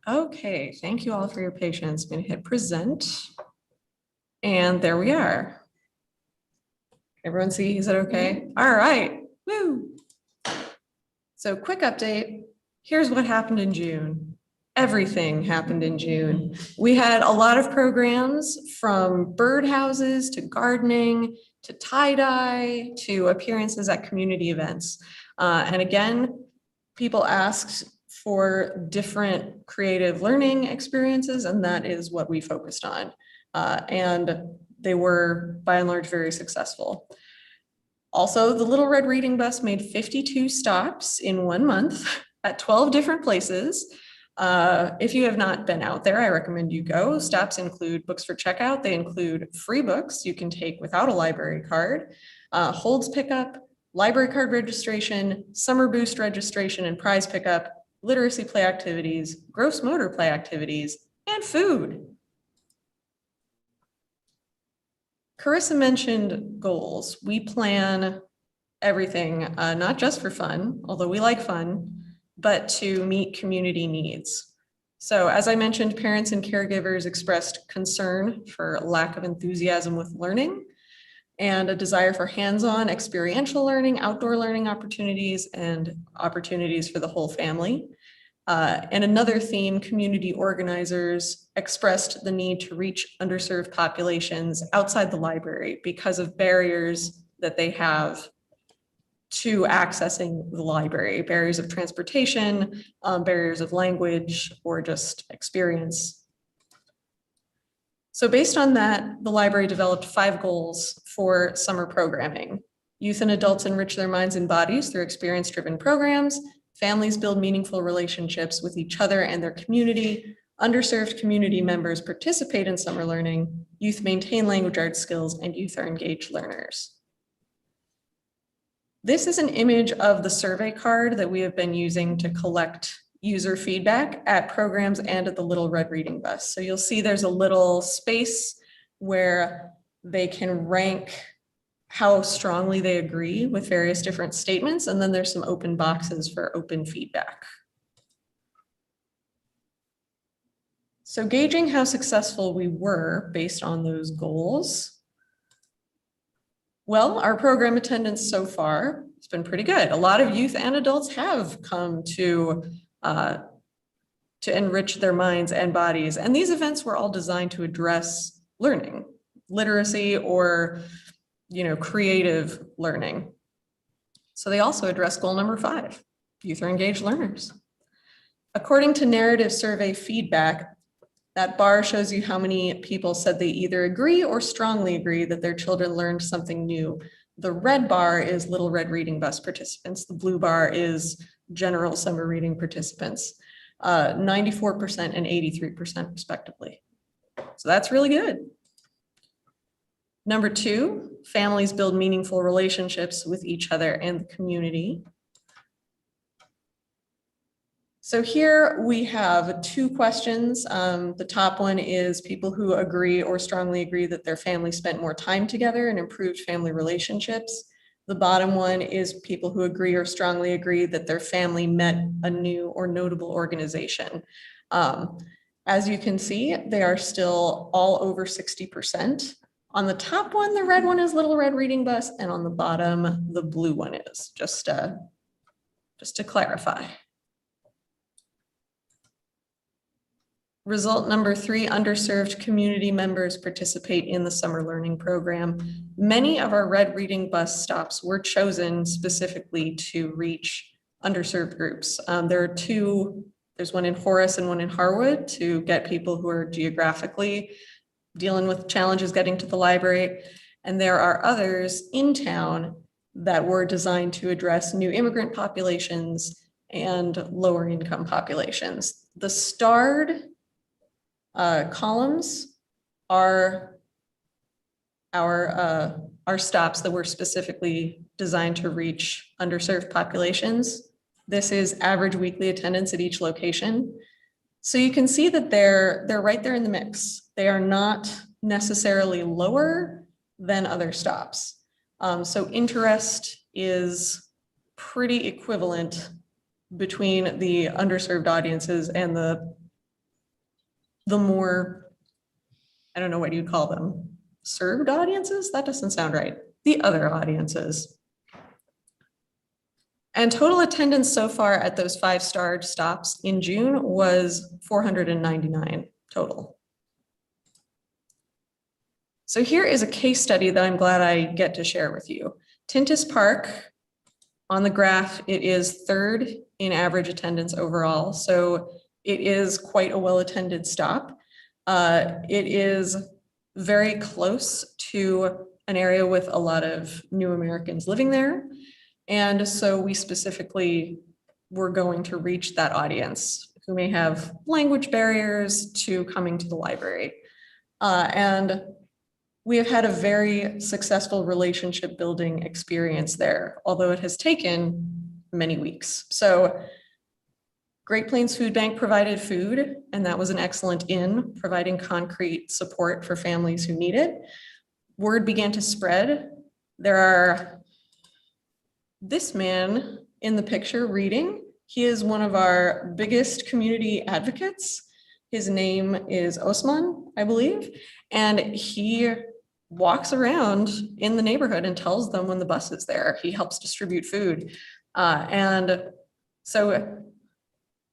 Okay, thank you all for your patience. I'm going to hit present. And there we are. Everyone see, is it okay? All right, woo. So quick update. Here's what happened in June. Everything happened in June. We had a lot of programs from birdhouses to gardening to tie-dye to appearances at community events. And again, people asked for different creative learning experiences, and that is what we focused on. And they were by and large very successful. Also, the Little Red Reading Bus made 52 stops in 1 month at 12 different places. If you have not been out there, I recommend you go. Stops include books for checkout. They include free books you can take without a library card, holds pickup, library card registration, summer boost registration and prize pickup, literacy play activities, gross motor play activities, and food. Carissa mentioned goals. We plan everything, not just for fun, although we like fun, but to meet community needs. So as I mentioned, parents and caregivers expressed concern for lack of enthusiasm with learning and a desire for hands-on experiential learning, outdoor learning opportunities, and opportunities for the whole family. And another theme, community organizers expressed the need to reach underserved populations outside the library because of barriers that they have to accessing the library, barriers of transportation, barriers of language, or just experience. So based on that, the library developed 5 goals for summer programming. Youth and adults enrich their minds and bodies through experience-driven programs. Families build meaningful relationships with each other and their community. Underserved community members participate in summer learning. Youth maintain language arts skills, and youth are engaged learners. This is an image of the survey card that we have been using to collect user feedback at programs and at the Little Red Reading Bus. So you'll see there's a little space where they can rank how strongly they agree with various different statements. And then there's some open boxes for open feedback. So gauging how successful we were based on those goals. Well, our program attendance so far has been pretty good. A lot of youth and adults have come to enrich their minds and bodies. And these events were all designed to address learning, literacy, or creative learning. So they also address goal number 5, youth are engaged learners. According to narrative survey feedback, that bar shows you how many people said they either agree or strongly agree that their children learned something new. The red bar is Little Red Reading Bus participants. The blue bar is general summer reading participants, 94% and 83% respectively. So that's really good. Number 2, families build meaningful relationships with each other and the community. So here we have 2 questions. The top one is people who agree or strongly agree that their family spent more time together and improved family relationships. The bottom one is people who agree or strongly agree that their family met a new or notable organization. As you can see, they are still all over 60%. On the top one, the red one is Little Red Reading Bus, and on the bottom, the blue one is, just to clarify. Result number 3, underserved community members participate in the summer learning program. Many of our Red Reading Bus stops were chosen specifically to reach underserved groups. There are 2, there's one in Horace and one in Harwood, to get people who are geographically dealing with challenges getting to the library. And there are others in town that were designed to address new immigrant populations and lower income populations. The starred columns are our stops that were specifically designed to reach underserved populations. This is average weekly attendance at each location. So you can see that they're right there in the mix. They are not necessarily lower than other stops. So interest is pretty equivalent between the underserved audiences and the more, I don't know, what you call them, served audiences? That doesn't sound right. The other audiences. And total attendance so far at those 5-star stops in June was 499 total. So here is a case study that I'm glad I get to share with you. Tintis Park, on the graph, it is 3rd in average attendance overall. So it is quite a well-attended stop. It is very close to an area with a lot of new Americans living there. And so we specifically were going to reach that audience who may have language barriers to coming to the library. And we have had a very successful relationship building experience there, although it has taken many weeks. So Great Plains Food Bank provided food, and that was an excellent in providing concrete support for families who need it. Word began to spread. There are this man in the picture reading. He is one of our biggest community advocates. His name is Osman, I believe, and he walks around in the neighborhood and tells them when the bus is there. He helps distribute food. And so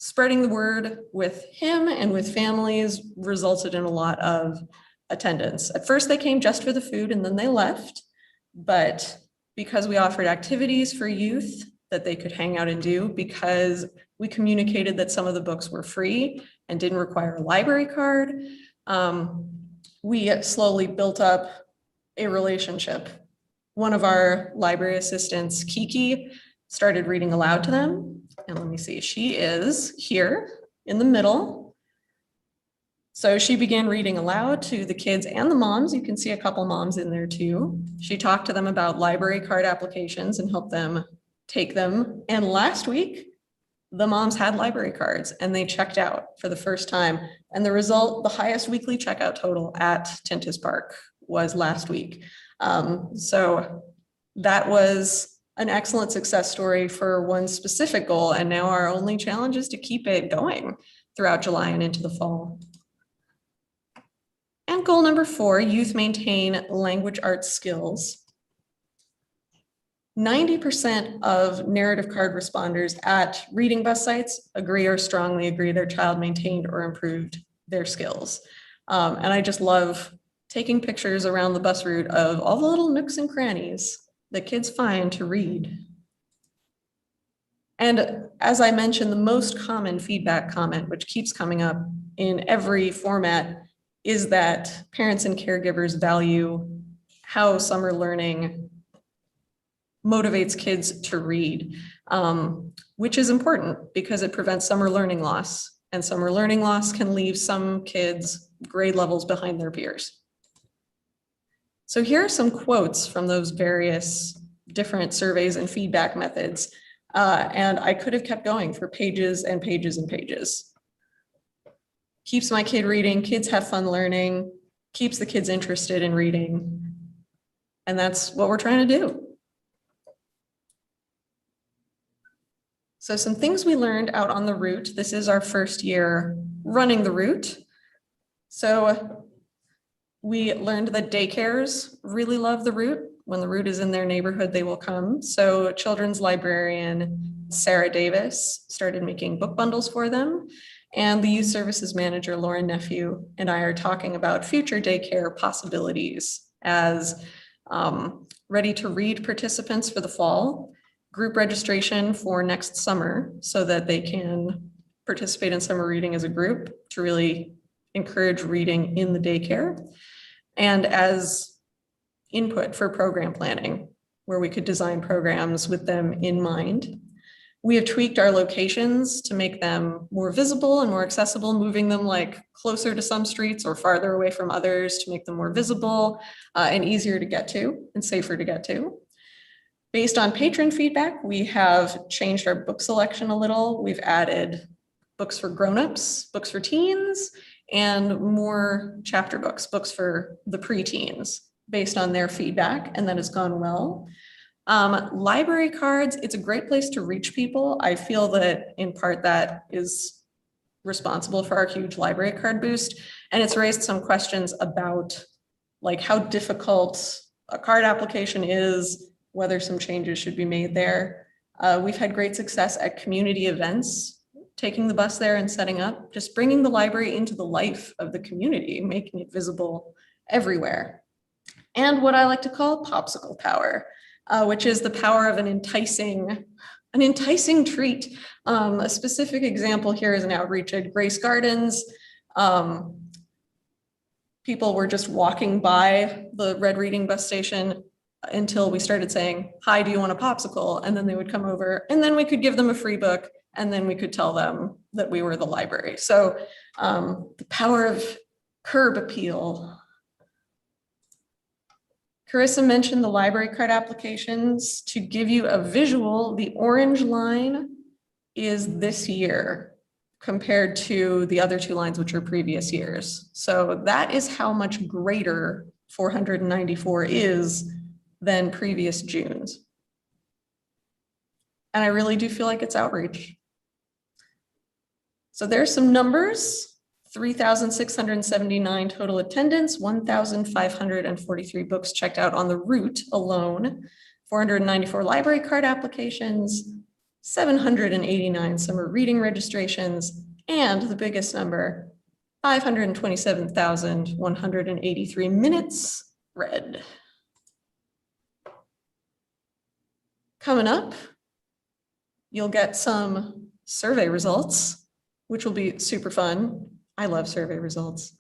spreading the word with him and with families resulted in a lot of attendance. At first, they came just for the food and then they left. But because we offered activities for youth that they could hang out and do, because we communicated that some of the books were free and didn't require a library card, we slowly built up a relationship. One of our library assistants, Kiki, started reading aloud to them. And let me see, she is here in the middle. So she began reading aloud to the kids and the moms. You can see a couple moms in there too. She talked to them about library card applications and helped them take them. And last week, the moms had library cards and they checked out for the first time. And the result, the highest weekly checkout total at Tintis Park was last week. So that was an excellent success story for one specific goal. And now our only challenge is to keep it going throughout July and into the fall. And goal number 4, youth maintain language arts skills. 90% of narrative card responders at reading bus sites agree or strongly agree their child maintained or improved their skills. And I just love taking pictures around the bus route of all the little nooks and crannies that kids find to read. And as I mentioned, the most common feedback comment, which keeps coming up in every format, is that parents and caregivers value how summer learning motivates kids to read, which is important because it prevents summer learning loss. And summer learning loss can leave some kids grade levels behind their peers. So here are some quotes from those various different surveys and feedback methods. And I could have kept going for pages and pages and pages. Keeps my kid reading, kids have fun learning, keeps the kids interested in reading. And that's what we're trying to do. So some things we learned out on the route. This is our first year running the route. So we learned that daycares really love the route. When the route is in their neighborhood, they will come. So children's librarian Sarah Davis started making book bundles for them. And the youth services manager, Lauren Nephew, and I are talking about future daycare possibilities as ready to read participants for the fall, group registration for next summer so that they can participate in summer reading as a group to really encourage reading in the daycare, and as input for program planning, where we could design programs with them in mind. We have tweaked our locations to make them more visible and more accessible, moving them like closer to some streets or farther away from others to make them more visible and easier to get to and safer to get to. Based on patron feedback, we have changed our book selection a little. We've added books for grownups, books for teens, and more chapter books, books for the preteens based on their feedback, and that has gone well. Library cards, it's a great place to reach people. I feel that in part that is responsible for our huge library card boost. And it's raised some questions about like how difficult a card application is, whether some changes should be made there. We've had great success at community events, taking the bus there and setting up, just bringing the library into the life of the community, making it visible everywhere. And what I like to call popsicle power, which is the power of an enticing treat. A specific example here is an outreach at Grace Gardens. People were just walking by the Red Reading bus station until we started saying, "Hi, do you want a popsicle?" And then they would come over, and then we could give them a free book, and then we could tell them that we were the library. So the power of curb appeal. Carissa mentioned the library card applications. To give you a visual, the orange line is this year compared to the other two lines, which are previous years. So that is how much greater 494 is than previous Junes. And I really do feel like it's outreach. So there's some numbers. 3,679 total attendance, 1,543 books checked out on the route alone, 494 library card applications, 789 summer reading registrations, and the biggest number, 527,183 minutes read. Coming up, you'll get some survey results, which will be super fun. I love survey results.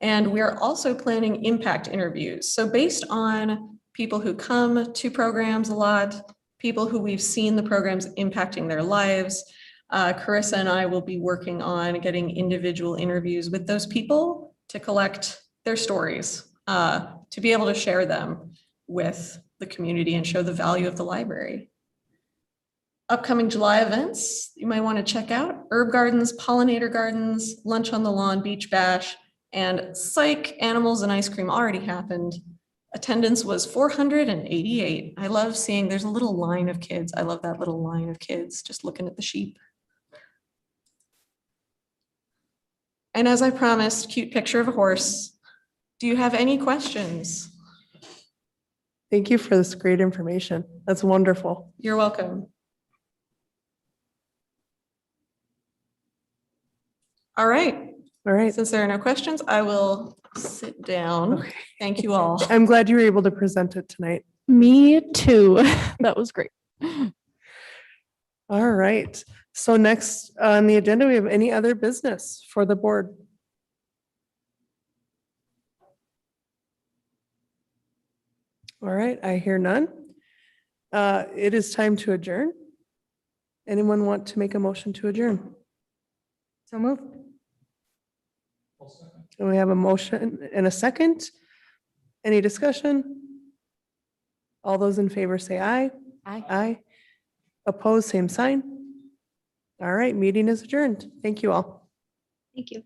And we are also planning impact interviews. So based on people who come to programs a lot, people who we've seen the programs impacting their lives, Carissa and I will be working on getting individual interviews with those people to collect their stories, to be able to share them with the community and show the value of the library. Upcoming July events you might want to check out: herb gardens, pollinator gardens, lunch on the lawn, beach bash, and psych, animals and ice cream already happened. Attendance was 488. I love seeing there's a little line of kids. I love that little line of kids just looking at the sheep. And as I promised, cute picture of a horse. Do you have any questions? Thank you for this great information. That's wonderful. You're welcome. All right. All right. Since there are no questions, I will sit down. Okay. Thank you all. I'm glad you were able to present it tonight. Me too. That was great. All right. So next on the agenda, we have any other business for the board? All right, I hear none. It is time to adjourn. Anyone want to make a motion to adjourn? So move. And we have a motion and a second. Any discussion? All those in favor say aye. Aye. Aye. Opposed, same sign. All right, meeting is adjourned. Thank you all. Thank you.